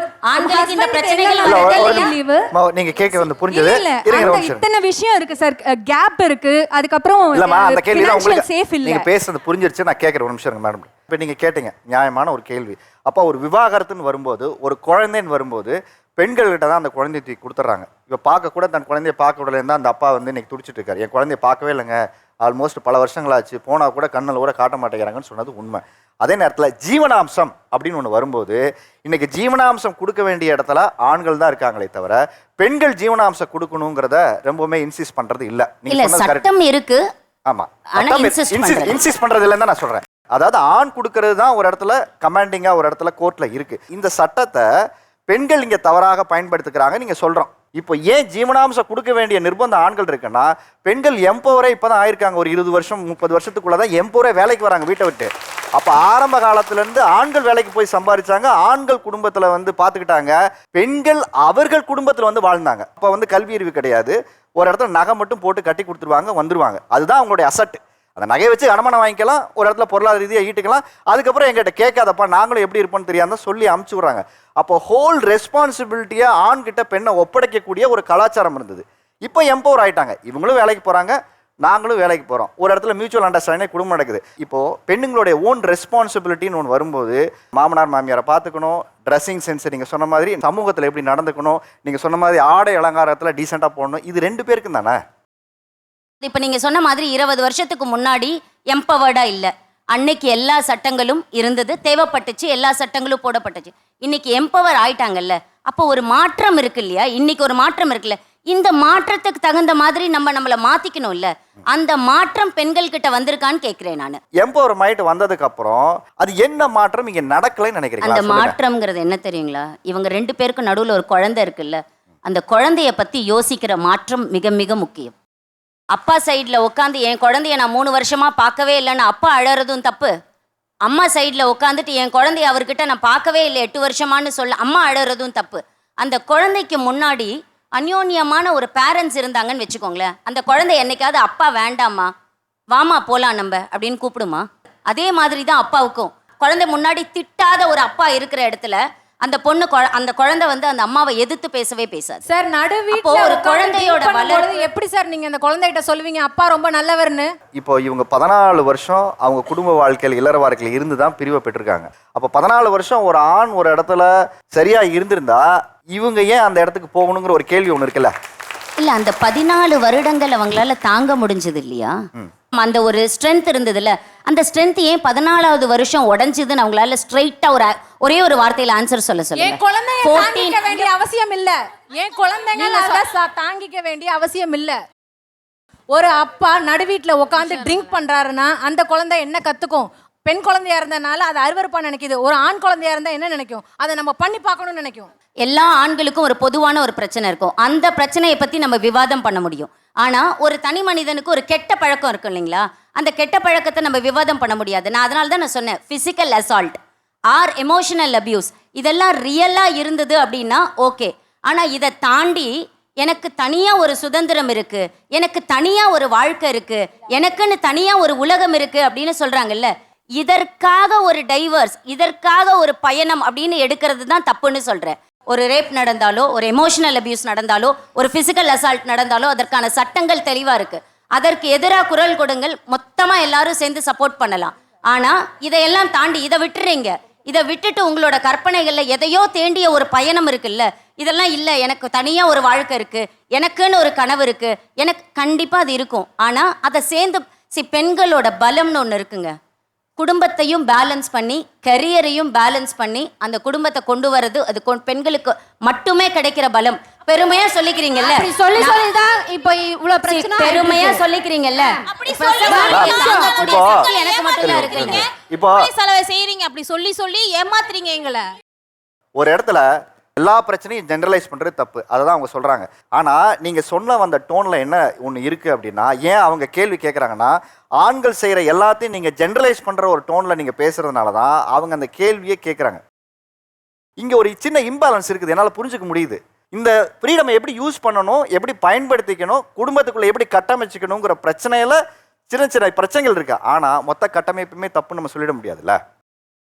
Speaker 5: ஆண்களுக்கு இந்த பிரச்சனைகள்
Speaker 6: நீங்க கேக்க வந்து புரிஞ்சது.
Speaker 11: இத்தனை விஷயம் இருக்கு சார், கேப் இருக்கு. அதுக்கப்புறம்
Speaker 6: அந்த கேள்வி தான் உங்களுக்கு நீங்க பேசுறது புரிஞ்சிருச்சு. நான் கேட்குற ஒரு நிமிஷம் மேடம். இப்போ நீங்கள் கேட்டீங்க நியாயமான ஒரு கேள்வி. அப்போ ஒரு விவாகரத்துன்னு வரும்போது, ஒரு குழந்தைன்னு வரும்போது பெண்கள்கிட்ட தான் அந்த குழந்தைய தூக்கி கொடுத்துட்றாங்க. இப்போ பார்க்க கூட தன் குழந்தைய பார்க்க விடலேருந்து அந்த அப்பா வந்து இன்னைக்கு துடிச்சிட்டு இருக்காரு, என் குழந்தைய பார்க்கவே இல்லைங்க, ஆல்மோஸ்ட் பல வருஷங்களாச்சு, போனால் கூட கண்ணில் கூட காட்ட மாட்டேங்கிறாங்கன்னு சொன்னது உண்மை. அதே நேரத்தில் ஜீவனாம்சம் அப்படின்னு ஒன்று வரும்போது இன்னைக்கு ஜீவனாம்சம் கொடுக்க வேண்டிய இடத்துல ஆண்கள் தான் இருக்காங்களே தவிர பெண்கள் ஜீவனாம்சம் கொடுக்கணுங்கிறத ரொம்பவுமே இன்சிஸ்ட் பண்ணுறது இல்லை.
Speaker 5: நீங்கள் சட்டம் இருக்கு.
Speaker 6: ஆமாம், இன்சிஸ்ட் பண்ணுறது இல்லைன்னு தான் நான் சொல்கிறேன். அதாவது ஆண் கொடுக்கறது தான் ஒரு இடத்துல கமாண்டிங்காக ஒரு இடத்துல கோர்ட்டில் இருக்குது. இந்த சட்டத்தை பெண்கள் இங்கே தவறாக பயன்படுத்துக்கிறாங்க நீங்கள் சொல்கிறோம். இப்போ ஏன் ஜீவனாம்சம் கொடுக்க வேண்டிய நிர்பந்தம் ஆண்கள் இருக்குன்னா, பெண்கள் எம்பவரே இப்போ தான் ஆயிருக்காங்க. ஒரு 20 வருஷம் 30 வருஷத்துக்குள்ளே தான் எம்பவரே வேலைக்கு வராங்க வீட்டை விட்டு. அப்போ ஆரம்ப காலத்துலேருந்து ஆண்கள் வேலைக்கு போய் சம்பாதிச்சாங்க, ஆண்கள் குடும்பத்தில் வந்து பார்த்துக்கிட்டாங்க, பெண்கள் அவர்கள் குடும்பத்தில் வந்து வாழ்ந்தாங்க. அப்போ வந்து கல்வி அறிவு கிடையாது, ஒரு இடத்துல நகை மட்டும் போட்டு கட்டி கொடுத்துருவாங்க, வந்துருவாங்க. அதுதான் அவங்களுடைய அசட். அந்த நகையை வச்சு அடமானம் வாங்கிக்கலாம், ஒரு இடத்துல பொருளாதார ரீதியாக ஈட்டிக்கலாம். அதுக்கப்புறம் எங்கிட்ட கேட்காதப்பா நாங்களும் எப்படி இருப்போம்னு தெரியாமல் சொல்லி அமுச்சு விட்றாங்க. அப்போ ஹோல் ரெஸ்பான்சிபிலிட்டியை ஆண்கிட்ட பெண்ணை ஒப்படைக்கக்கூடிய ஒரு கலாச்சாரம் இருந்தது. இப்போ எம்பவர் ஆகிட்டாங்க, இவங்களும் வேலைக்கு போகிறாங்க, நாங்களும் வேலைக்கு போகிறோம், ஒரு இடத்துல மியூச்சுவல் அண்டர்ஸ்டாண்டிங் குடும்பம் நடக்குது. இப்போது பெண்ணுங்களுடைய ஓன் ரெஸ்பான்சிபிலிட்டின்னு ஒன்று வரும்போது மாமனார் மாமியாரை பார்த்துக்கணும், ட்ரெஸ்ஸிங் சென்ஸ் நீங்கள் சொன்ன மாதிரி சமூகத்தில் எப்படி நடந்துக்கணும், நீங்கள் சொன்ன மாதிரி ஆடை அலங்காரத்தில் டீசெண்டாக போடணும், இது 2 பேருக்கும் தானே.
Speaker 5: இப்போ நீங்கள் சொன்ன மாதிரி 20 வருஷத்துக்கு முன்னாடி எம்பவர்டாக இல்லை, அன்னைக்கு எல்லா சட்டங்களும் இருந்தது, தேவைப்பட்டுச்சு, எல்லா சட்டங்களும் போடப்பட்டுச்சு. இன்னைக்கு எம்பவர் ஆயிட்டாங்கல்ல, அப்போ ஒரு மாற்றம் இருக்கு இல்லையா, இன்னைக்கு ஒரு மாற்றம் இருக்குல்ல, இந்த மாற்றத்துக்கு தகுந்த மாதிரி நம்மளை மாற்றிக்கணும் இல்லை, அந்த மாற்றம் பெண்கள் கிட்ட வந்திருக்கான்னு கேட்குறேன் நான்.
Speaker 6: எம்பவர் மைட் வந்ததுக்கு அப்புறம் அது என்ன மாற்றம் இங்கே நடக்கலைன்னு நினைக்கிறேன்.
Speaker 5: அந்த மாற்றம்ங்கிறது என்ன தெரியுங்களா, இவங்க 2 பேருக்கும் நடுவில் ஒரு குழந்தை இருக்குல்ல, அந்த குழந்தைய பற்றி யோசிக்கிற மாற்றம் மிக மிக முக்கியம். அப்பா சைடில் உட்காந்து என் குழந்தைய நான் 3 வருஷமாக பார்க்கவே இல்லைன்னு அப்பா அழறதும் தப்பு, அம்மா சைடில் உட்காந்துட்டு என் குழந்தைய அவர்கிட்ட நான் பார்க்கவே இல்லை 8 வருஷமானு சொல்ல அம்மா அழறதும் தப்பு. அந்த குழந்தைக்கு முன்னாடி அந்யோன்யமான ஒரு பேரண்ட்ஸ் இருந்தாங்கன்னு வச்சுக்கோங்களேன், அந்த குழந்தை என்னைக்காவது அப்பா வேண்டாமா, வாமா போலாம் நம்ம அப்படின்னு கூப்பிடுமா? அதே மாதிரி தான் அப்பாவுக்கும். குழந்தை முன்னாடி திட்டாத ஒரு அப்பா இருக்கிற இடத்துல அந்த பொண்ணு அந்த குழந்தை வந்து அந்த அம்மாவை எதிர்த்து பேசவே பேசாது
Speaker 16: சார். நடுவீட்ல
Speaker 5: ஒரு குழந்தையோட வளர்ப்பு
Speaker 16: எப்படி சார் நீங்க அந்த குழந்தைகிட்ட சொல்லுவீங்க அப்பா ரொம்ப நல்லவர்னு?
Speaker 6: இப்போ இவங்க 14 வருஷம் அவங்க குடும்ப வாழ்க்கையில் இல்லற வாழ்க்கையில் இருந்து தான் பிரிவை பெற்றிருக்காங்க. அப்போ 14 வருஷம் ஒரு ஆண் ஒரு இடத்துல சரியா இருந்திருந்தா இவங்க ஏன் அந்த இடத்துக்கு போகணுங்கிற ஒரு கேள்வி ஒன்று இருக்குல்ல.
Speaker 5: இல்ல அந்த 14 வருடங்கள் அவங்களால தாங்க முடிஞ்சது இல்லையா? அந்த ஒரு ஸ்ட்ரென்த் இருந்ததுல, அந்த ஸ்ட்ரென்த் ஏன் 14வது வருஷம் உடைஞ்சதுன்னு அவங்களால ஸ்ட்ரைட்டா ஒரே ஒரு வார்த்தையில ஆன்சர் சொல்ல சொல்லுங்க.
Speaker 15: என் குழந்தைய தாங்கிக்க வேண்டிய அவசியம் இல்ல. என் குழந்தைங்க தாங்கிக்க வேண்டிய அவசியம் இல்ல. ஒரு அப்பா நடுவீட்ல உட்காந்து ட்ரிங்க் பண்றாருன்னா அந்த குழந்தை என்ன கத்துக்கும்? பெண் குழந்தையா இருந்தனால அது அருவருப்பா நினைக்குது. ஒரு ஆண் குழந்தையா இருந்தா என்ன நினைக்கும்? அதை நம்ம பண்ணி பார்க்கணும்னு நினைக்கும்.
Speaker 5: எல்லா ஆண்களுக்கும் ஒரு பொதுவான ஒரு பிரச்சனை இருக்கும். அந்த பிரச்சனையை பத்தி நம்ம விவாதம் பண்ண முடியும். ஆனா ஒரு தனி மனிதனுக்கு ஒரு கெட்ட பழக்கம் இருக்கும் இல்லைங்களா? அந்த கெட்ட பழக்கத்தை நம்ம விவாதம் பண்ண முடியாது. நான் அதனால தான் நான் சொன்னேன், physical assault or emotional abuse இதெல்லாம் ரியலா இருந்தது அப்படின்னா ஓகே. ஆனா இதை தாண்டி எனக்கு தனியா ஒரு சுதந்திரம் இருக்கு, எனக்கு தனியா ஒரு வாழ்க்கை இருக்கு, எனக்குன்னு தனியா ஒரு உலகம் இருக்கு அப்படின்னு சொல்றாங்கல்ல, இதற்காக ஒரு டைவர்ஸ், இதற்காக ஒரு பயணம் அப்படின்னு எடுக்கிறது தான் தப்புன்னு சொல்றேன். ஒரு ரேப் நடந்தாலோ, ஒரு எமோஷனல் அபியூஸ் நடந்தாலோ, ஒரு பிசிக்கல் அசால்ட் நடந்தாலோ அதற்கான சட்டங்கள் தெளிவா இருக்கு. அதற்கு எதிராக குரல் கொடுங்கள், மொத்தமா எல்லாரும் சேர்ந்து சப்போர்ட் பண்ணலாம். ஆனா இதையெல்லாம் தாண்டி இதை விட்டுறீங்க. இதை விட்டுட்டு உங்களோட கற்பனைகள்ல எதையோ தேண்டிய ஒரு பயணம் இருக்குல்ல, இதெல்லாம் இல்லை, எனக்கு தனியா ஒரு வாழ்க்கை இருக்கு, எனக்குன்னு ஒரு கனவு இருக்கு, எனக்கு கண்டிப்பா அது இருக்கும். ஆனா அதை சேர்ந்து பெண்களோட பலம்னு ஒன்று இருக்குங்க. குடும்பத்தையும் பேலன்ஸ் பண்ணி கரியரையும் பேலன்ஸ் பண்ணி அந்த குடும்பத்தை கொண்டு வரது அது பெண்களுக்கு மட்டுமே கிடைக்கிற பலம். பெருமையா சொல்லிக்கிறீங்கல்ல,
Speaker 15: சொல்லி சொல்லிதான் இப்போ இவ்வளவு பிரச்சனை.
Speaker 5: பெருமையா சொல்லிக்கிறீங்கல்ல, எனக்கு மட்டும் தான் இருக்கீங்க.
Speaker 6: இப்போ
Speaker 15: செலவை செய்றீங்க, அப்படி சொல்லி சொல்லி ஏமாத்துறீங்க எங்களை.
Speaker 6: ஒரு இடத்துல எல்லா பிரச்சனையும் ஜென்ரலைஸ் பண்ணுறது தப்பு, அதை தான் அவங்க சொல்கிறாங்க. ஆனால் நீங்கள் சொன்ன அந்த டோனில் என்ன ஒன்று இருக்குது அப்படின்னா, ஏன் அவங்க கேள்வி கேட்குறாங்கன்னா, ஆண்கள் செய்கிற எல்லாத்தையும் நீங்கள் ஜென்ரலைஸ் பண்ணுற ஒரு டோனில் நீங்கள் பேசுகிறதுனால தான் அவங்க அந்த கேள்வியே கேட்குறாங்க. இங்கே ஒரு சின்ன இம்பேலன்ஸ் இருக்குது, என்னால் புரிஞ்சுக்க முடியுது. இந்த ஃப்ரீடமை எப்படி யூஸ் பண்ணணும், எப்படி பயன்படுத்திக்கணும், குடும்பத்துக்குள்ளே எப்படி கட்டமைச்சிக்கணுங்கிற பிரச்சனையில் சின்ன சின்ன பிரச்சனைகள் இருக்குது. ஆனால் மொத்த கட்டமைப்புமே தப்புன்னு நம்ம சொல்லிட முடியாதுல்ல.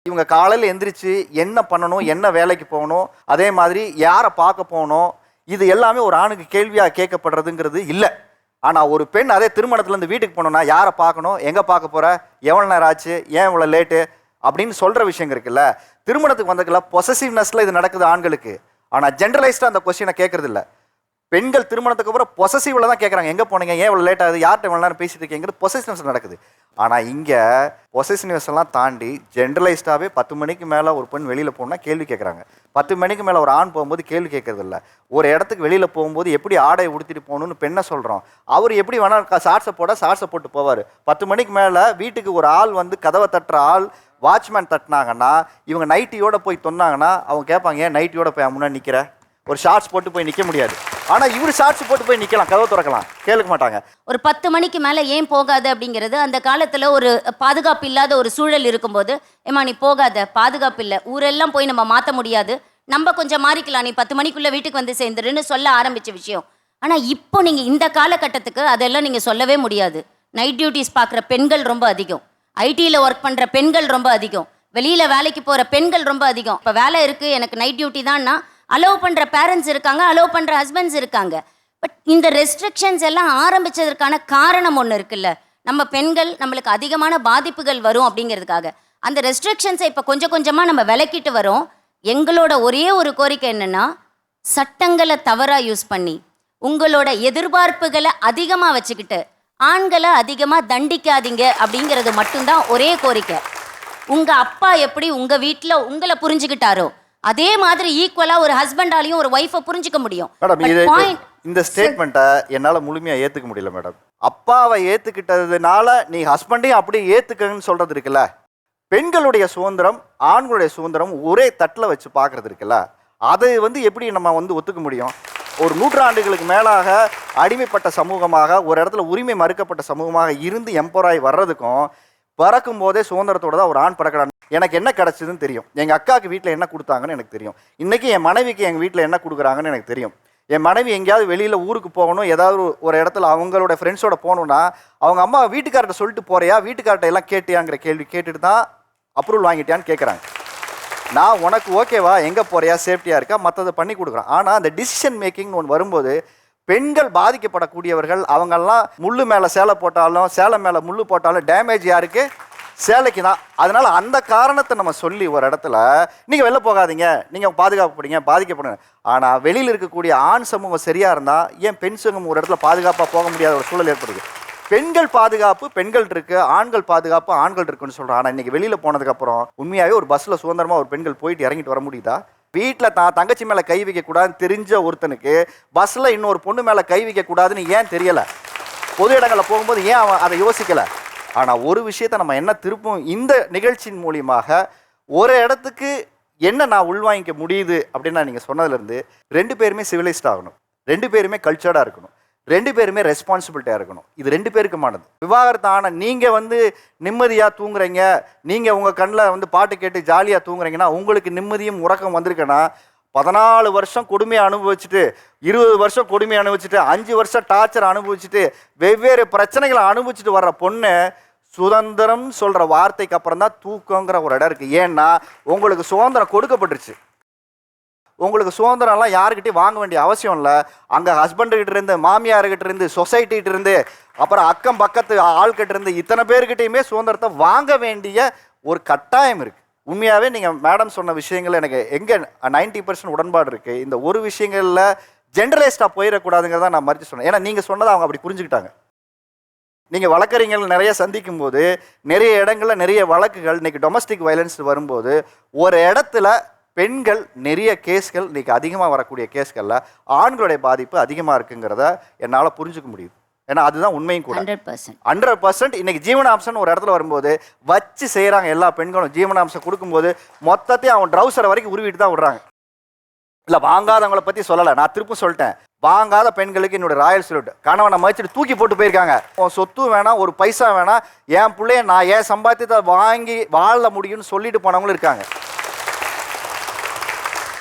Speaker 6: இவங்க காலையில் எந்திரிச்சு என்ன பண்ணணும், என்ன வேலைக்கு போகணும், அதே மாதிரி யாரை பார்க்க போகணும், இது எல்லாமே ஒரு ஆணுக்கு கேள்வியாக கேட்கப்படுறதுங்கிறது இல்லை. ஆனால் ஒரு பெண் அதே திருமணத்துலேருந்து வீட்டுக்கு போகணுன்னா யாரை பார்க்கணும், எங்கே பார்க்க போகிற, எவ்வளோ நேரம் ஆச்சு, ஏன் இவ்வளோ லேட்டு அப்படின்னு சொல்கிற விஷயம் இருக்குல்ல. திருமணத்துக்கு வந்ததுல பொசசிவ்னஸில் இது நடக்குது ஆண்களுக்கு. ஆனால் ஜென்ரலைஸ்டாக அந்த கொஸ்டினை கேட்கறது இல்லை. பெண்கள் திருமணத்துக்கு அப்புறம் பொசசிவ்ல தான் கேட்குறாங்க, எங்கே போனீங்க, ஏன் இவ்வளோ லேட் ஆகுது, யார்கிட்ட இவ்வளோ நேரம் பேசிட்டு இருக்கீங்கிறது பொசசிவ்னஸ் நடக்குது. ஆனால் இங்கே பொசசிவ்னஸ் எல்லாம் தாண்டி ஜென்ரலைஸ்டாகவே 10 மணிக்கு மேலே ஒரு பெண் வெளியில் போகணுன்னா கேள்வி கேட்குறாங்க. 10 மணிக்கு மேலே ஒரு ஆண் போகும்போது கேள்வி கேட்கறது இல்லை. ஒரு இடத்துக்கு வெளியில் போகும்போது எப்படி ஆடையை உடுத்திட்டு போகணுன்னு பெண்ணை சொல்கிறோம். அவர் எப்படி வேணால் ஷார்ட்ஸை போட்டு போவார். 10 மணிக்கு மேலே வீட்டுக்கு ஒரு ஆள் வந்து கதவை தட்டுற ஆள் வாட்ச்மேன் தட்டினாங்கன்னா, இவங்க நைட்டியோடு போய் சொன்னாங்கன்னா அவங்க கேட்பாங்க, ஏன் நைட்டியோட போய் முன்னாடி நிற்கிற, ஒரு ஷார்ட்ஸ் போட்டு போய் நிற்க முடியாது. ஆனால் இவர் ஷார்ட்ஸ் போட்டு போய் நிற்கலாம், கதவை திறக்கலாம், கேட்க மாட்டாங்க.
Speaker 5: ஒரு 10 மணிக்கு மேலே ஏன் போகாது அப்படிங்கிறது அந்த காலத்தில் ஒரு பாதுகாப்பு இல்லாத ஒரு சூழல் இருக்கும்போது, ஏமா நீ போகாத, பாதுகாப்பு இல்லை, ஊரெல்லாம் போய் நம்ம மாற்ற முடியாது, நம்ம கொஞ்சம் மாறிக்கலாம், நீ 10 மணிக்குள்ளே வீட்டுக்கு வந்து சேர்ந்துருன்னு சொல்ல ஆரம்பித்த விஷயம். ஆனால் இப்போ நீங்கள் இந்த காலகட்டத்துக்கு அதெல்லாம் நீங்கள் சொல்லவே முடியாது. நைட் டியூட்டிஸ் பார்க்குற பெண்கள் ரொம்ப அதிகம், ஐடியில் ஒர்க் பண்ணுற பெண்கள் ரொம்ப அதிகம், வெளியில் வேலைக்கு போகிற பெண்கள் ரொம்ப அதிகம். இப்போ வேலை இருக்குது, எனக்கு நைட் டியூட்டி தான்னா அலோவ் பண்ணுற பேரண்ட்ஸ் இருக்காங்க, அலோவ் பண்ணுற ஹஸ்பண்ட்ஸ் இருக்காங்க. பட் இந்த ரெஸ்ட்ரிக்ஷன்ஸ் எல்லாம் ஆரம்பித்ததற்கான காரணம் ஒன்று இருக்குல்ல, நம்ம பெண்கள் நம்மளுக்கு அதிகமான பாதிப்புகள் வரும் அப்படிங்கிறதுக்காக அந்த ரெஸ்ட்ரிக்ஷன்ஸை இப்போ கொஞ்சம் கொஞ்சமாக நம்ம விலக்கிட்டு வரோம். எங்களோட ஒரே ஒரு கோரிக்கை என்னென்னா, சட்டங்களை தவறாக யூஸ் பண்ணி உங்களோட எதிர்பார்ப்புகளை அதிகமாக வச்சுக்கிட்டு ஆண்களை அதிகமாக தண்டிக்காதீங்க அப்படிங்கிறது மட்டும்தான் ஒரே கோரிக்கை. உங்கள் அப்பா எப்படி உங்கள் வீட்டில் உங்களை புரிஞ்சுக்கிட்டாரோ அதே மாதிரி ஈக்குவலாக ஒரு ஹஸ்பண்டாலையும் ஒரு ஒய்ஃபை புரிஞ்சுக்க முடியும்.
Speaker 6: மேடம், இந்த ஸ்டேட்மெண்ட்டை என்னால் முழுமையாக ஏற்றுக்க முடியல மேடம். அப்பாவை ஏற்றுக்கிட்டதுனால நீ ஹஸ்பண்டையும் அப்படியே ஏற்றுக்கன்னு சொல்கிறது இருக்குல்ல. பெண்களுடைய சுதந்திரம் ஆண்களுடைய சுதந்திரம் ஒரே தட்டில் வச்சு பார்க்குறது இருக்குல்ல, அதை வந்து எப்படி நம்ம வந்து ஒத்துக்க முடியும்? ஒரு 100 ஆண்டுகளுக்கு மேலாக அடிமைப்பட்ட சமூகமாக, ஒரு இடத்துல உரிமை மறுக்கப்பட்ட சமூகமாக இருந்து எம்பராய் வர்றதுக்கும் பிறக்கும் போதே சுதந்திரத்தோட தான் ஒரு ஆண் பிறக்கிறான். எனக்கு என்ன கிடச்சிதுன்னு தெரியும், எங்கள் அக்காவுக்கு வீட்டில் என்ன கொடுத்தாங்கன்னு எனக்கு தெரியும், இன்றைக்கி என் மனைவிக்கு எங்கள் வீட்டில் என்ன கொடுக்குறாங்கன்னு எனக்கு தெரியும். என் மனைவி எங்கேயாவது வெளியில் ஊருக்கு போகணும், ஏதாவது ஒரு இடத்துல அவங்களோட ஃப்ரெண்ட்ஸோட போகணுன்னா அவங்க அம்மா வீட்டுக்கார்ட்ட சொல்லிட்டு போறியா, வீட்டுக்கார்ட்ட எல்லாம் கேட்டியாங்கிற கேள்வி கேட்டுட்டு தான் அப்ரூவல் வாங்கிட்டியான்னு கேட்குறாங்க. நான் உனக்கு ஓகேவா, எங்கே போறியா, சேஃப்டியாக இருக்கா, மற்றதை பண்ணி கொடுக்குறேன். ஆனால் அந்த டிசிஷன் மேக்கிங்னு ஒன்று வரும்போது பெண்கள் பாதிக்கப்படக்கூடியவர்கள். அவங்கெல்லாம் முள்ளு மேலே சேலை போட்டாலும் சேலை மேலே முள்ளு போட்டாலும் டேமேஜ் யாருக்கு, சேலைக்கு தான். அதனால் அந்த காரணத்தை நம்ம சொல்லி ஒரு இடத்துல நீங்கள் வெளில போகாதீங்க, நீங்கள் பாதுகாப்புப்படுங்க, பாதிக்கப்படுங்க. ஆனால் வெளியில் இருக்கக்கூடிய ஆண் சமூகம் சரியாக இருந்தால் ஏன் பெண் சமூகம் ஒரு இடத்துல பாதுகாப்பாக போக முடியாத ஒரு சூழல் ஏற்படுது. பெண்கள் பாதுகாப்பு பெண்கள் இருக்கு, ஆண்கள் பாதுகாப்பு ஆண்கள் இருக்குன்னு சொல்றான். ஆனால் இன்னைக்கு வெளியில போனதுக்கு அப்புறம் உண்மையாவே ஒரு பஸ்ல சுதந்திரமா ஒரு பெண்கள் போயிட்டு இறங்கிட்டு வர முடியுதா? வீட்டில் தங்கச்சி மேல கை வைக்க கூடாதுன்னு தெரிஞ்ச ஒருத்தனுக்கு பஸ்ல இன்னொரு பொண்ணு மேல கை வைக்க கூடாதுன்னு ஏன் தெரியல? பொது இடங்களில் போகும்போது ஏன் அவன் அதை யோசிக்கல? ஆனா ஒரு விஷயத்த நம்ம என்ன திருப்பும் இந்த நிகழ்ச்சியின் மூலியமாக ஒரு இடத்துக்கு என்ன நான் உள்வாங்கிக்க முடியுது அப்படின்னா, நீங்க சொன்னதுல இருந்து 2 பேருமே சிவிலைஸ்ட் ஆகணும், 2 பேருமே கல்ச்சர்டா இருக்கணும், 2 பேருமே ரெஸ்பான்சிபிலிட்டியாக இருக்கணும். இது 2 பேருக்குமானது. விவாகரத்து ஆன நீங்கள் நிம்மதியாக தூங்குறீங்க, நீங்கள் உங்கள் கண்ணில் பாட்டு கேட்டு ஜாலியாக தூங்குறீங்கன்னா உங்களுக்கு நிம்மதியும் உறக்கம் வந்திருக்குன்னா 14 வருஷம் கொடுமையை அனுபவிச்சுட்டு, 20 வருஷம் கொடுமையை அனுபவிச்சுட்டு, 5 வருஷம் டார்ச்சர் அனுபவிச்சுட்டு, வெவ்வேறு பிரச்சனைகளை அனுபவிச்சுட்டு வர்ற பொண்ணு சுதந்திரம் சொல்கிற வார்த்தைக்கு அப்புறம் தான் தூக்கங்கிற ஒரு இடம் இருக்குது. ஏன்னா உங்களுக்கு சுதந்திரம் கொடுக்கப்பட்டுருச்சு. உங்களுக்கு சுதந்திரம்லாம் யாருக்கிட்டையும் வாங்க வேண்டிய அவசியம் இல்லை. அங்கே ஹஸ்பண்டுக்கிட்ட இருந்து, மாமியார்கிட்ட இருந்து, சொசைட்டிகிட்ட இருந்து, அப்புறம் அக்கம் பக்கத்து ஆள்கிட்ட இருந்து இத்தனை பேர்கிட்டையுமே சுதந்திரத்தை வாங்க வேண்டிய ஒரு கட்டாயம் இருக்குது. உண்மையாகவே நீங்கள் மேடம் சொன்ன விஷயங்கள் எனக்கு எங்கே 90% உடன்பாடு இருக்குது. இந்த ஒரு விஷயங்களில் ஜென்ரலைஸ்டாக போயிடக்கூடாதுங்கிறத நான் மறுத்து சொன்னேன். ஏன்னா நீங்கள் சொன்னதை அவங்க அப்படி புரிஞ்சுக்கிட்டாங்க. நீங்கள் வழக்கறிஞர்கள் நிறைய சந்திக்கும் போது நிறைய இடங்களில் நிறைய வழக்குகள் இன்றைக்கி டொமஸ்டிக் வயலன்ஸ் வரும்போது ஒரு இடத்துல பெண்கள் நிறைய கேஸ்கள் இன்றைக்கி அதிகமாக வரக்கூடிய கேஸ்களில் ஆண்களுடைய பாதிப்பு அதிகமாக இருக்குங்கிறத என்னால் புரிஞ்சுக்க முடியுது. ஏன்னா அதுதான் உண்மையும் கூட. 100% இன்னைக்கு ஜீவனாம்சம் ஒரு இடத்துல வரும்போது வச்சு செய்கிறாங்க. எல்லா பெண்களும் ஜீவனாம்சம் கொடுக்கும்போது மொத்தத்தையும் அவன் ட்ரௌசரை வரைக்கும் உருவிட்டு தான் விடுறாங்க. இல்லை வாங்காதவங்களை பற்றி சொல்லலை, நான் திரும்ப சொல்லிட்டேன். வாங்காத பெண்களுக்கு என்னோட ராயல் சல்யூட். கணவனை மதிச்சுட்டு தூக்கி போட்டு போயிருக்காங்க. உன் சொத்து வேணாம், ஒரு பைசா வேணாம், என் பிள்ளைய நான் ஏன் சம்பாதித்தை வாங்கி வாழ முடியும்னு சொல்லிட்டு போனவங்களும் இருக்காங்க.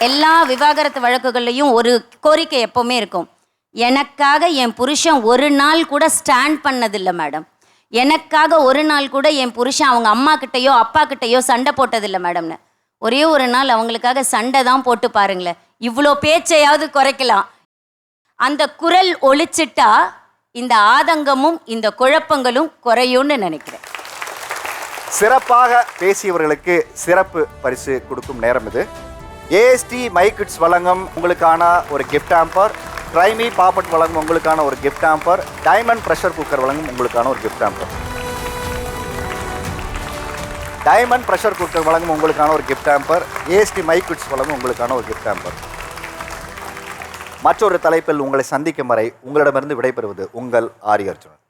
Speaker 5: எல்லா விவாகரத்து வழக்குகள்லையும் ஒரு கோரிக்கை எப்பவுமே இருக்கும். எனக்காக என் புருஷன் ஒரு நாள் கூட ஸ்டாண்ட் பண்ணதில்லை மேடம். எனக்காக ஒரு நாள் கூட என் புருஷன் அவங்க அம்மா கிட்டேயோ அப்பா கிட்டேயோ சண்டை போட்டதில்லை மேடம்னு. ஒரே ஒரு நாள் அவங்களுக்காக சண்டை தான் போட்டு பாருங்களேன். இவ்வளோ பேச்சையாவது குறைக்கலாம். அந்த குரல் ஒழிச்சிட்டா இந்த ஆதங்கமும் இந்த குழப்பங்களும் குறையும்னு நினைக்கிறேன்.
Speaker 6: சிறப்பாக பேசியவர்களுக்கு சிறப்பு பரிசு கொடுக்கும் நேரம் இது. ஏஎஸ்டி மைக்கிட்ஸ் வழங்கும் உங்களுக்கான ஒரு கிஃப்ட் ஹாம்பர், ட்ரைமி பாப்பட் வழங்கும் உங்களுக்கான ஒரு gift hamper, diamond pressure cooker வழங்கும் உங்களுக்கான ஒரு gift hamper. Diamond pressure cooker வழங்கும் உங்களுக்கான ஒரு கிஃப்ட் ஹாம்பர், ஏஎஸ்டி மைக்கிட்ஸ் வழங்கும் உங்களுக்கான ஒரு கிஃப்ட் ஹாம்பர். மற்றொரு தலைப்பில் உங்களை சந்திக்கும் வரை உங்களிடமிருந்து விடைபெறுவது உங்கள் ஆரி அர்ஜுனன்.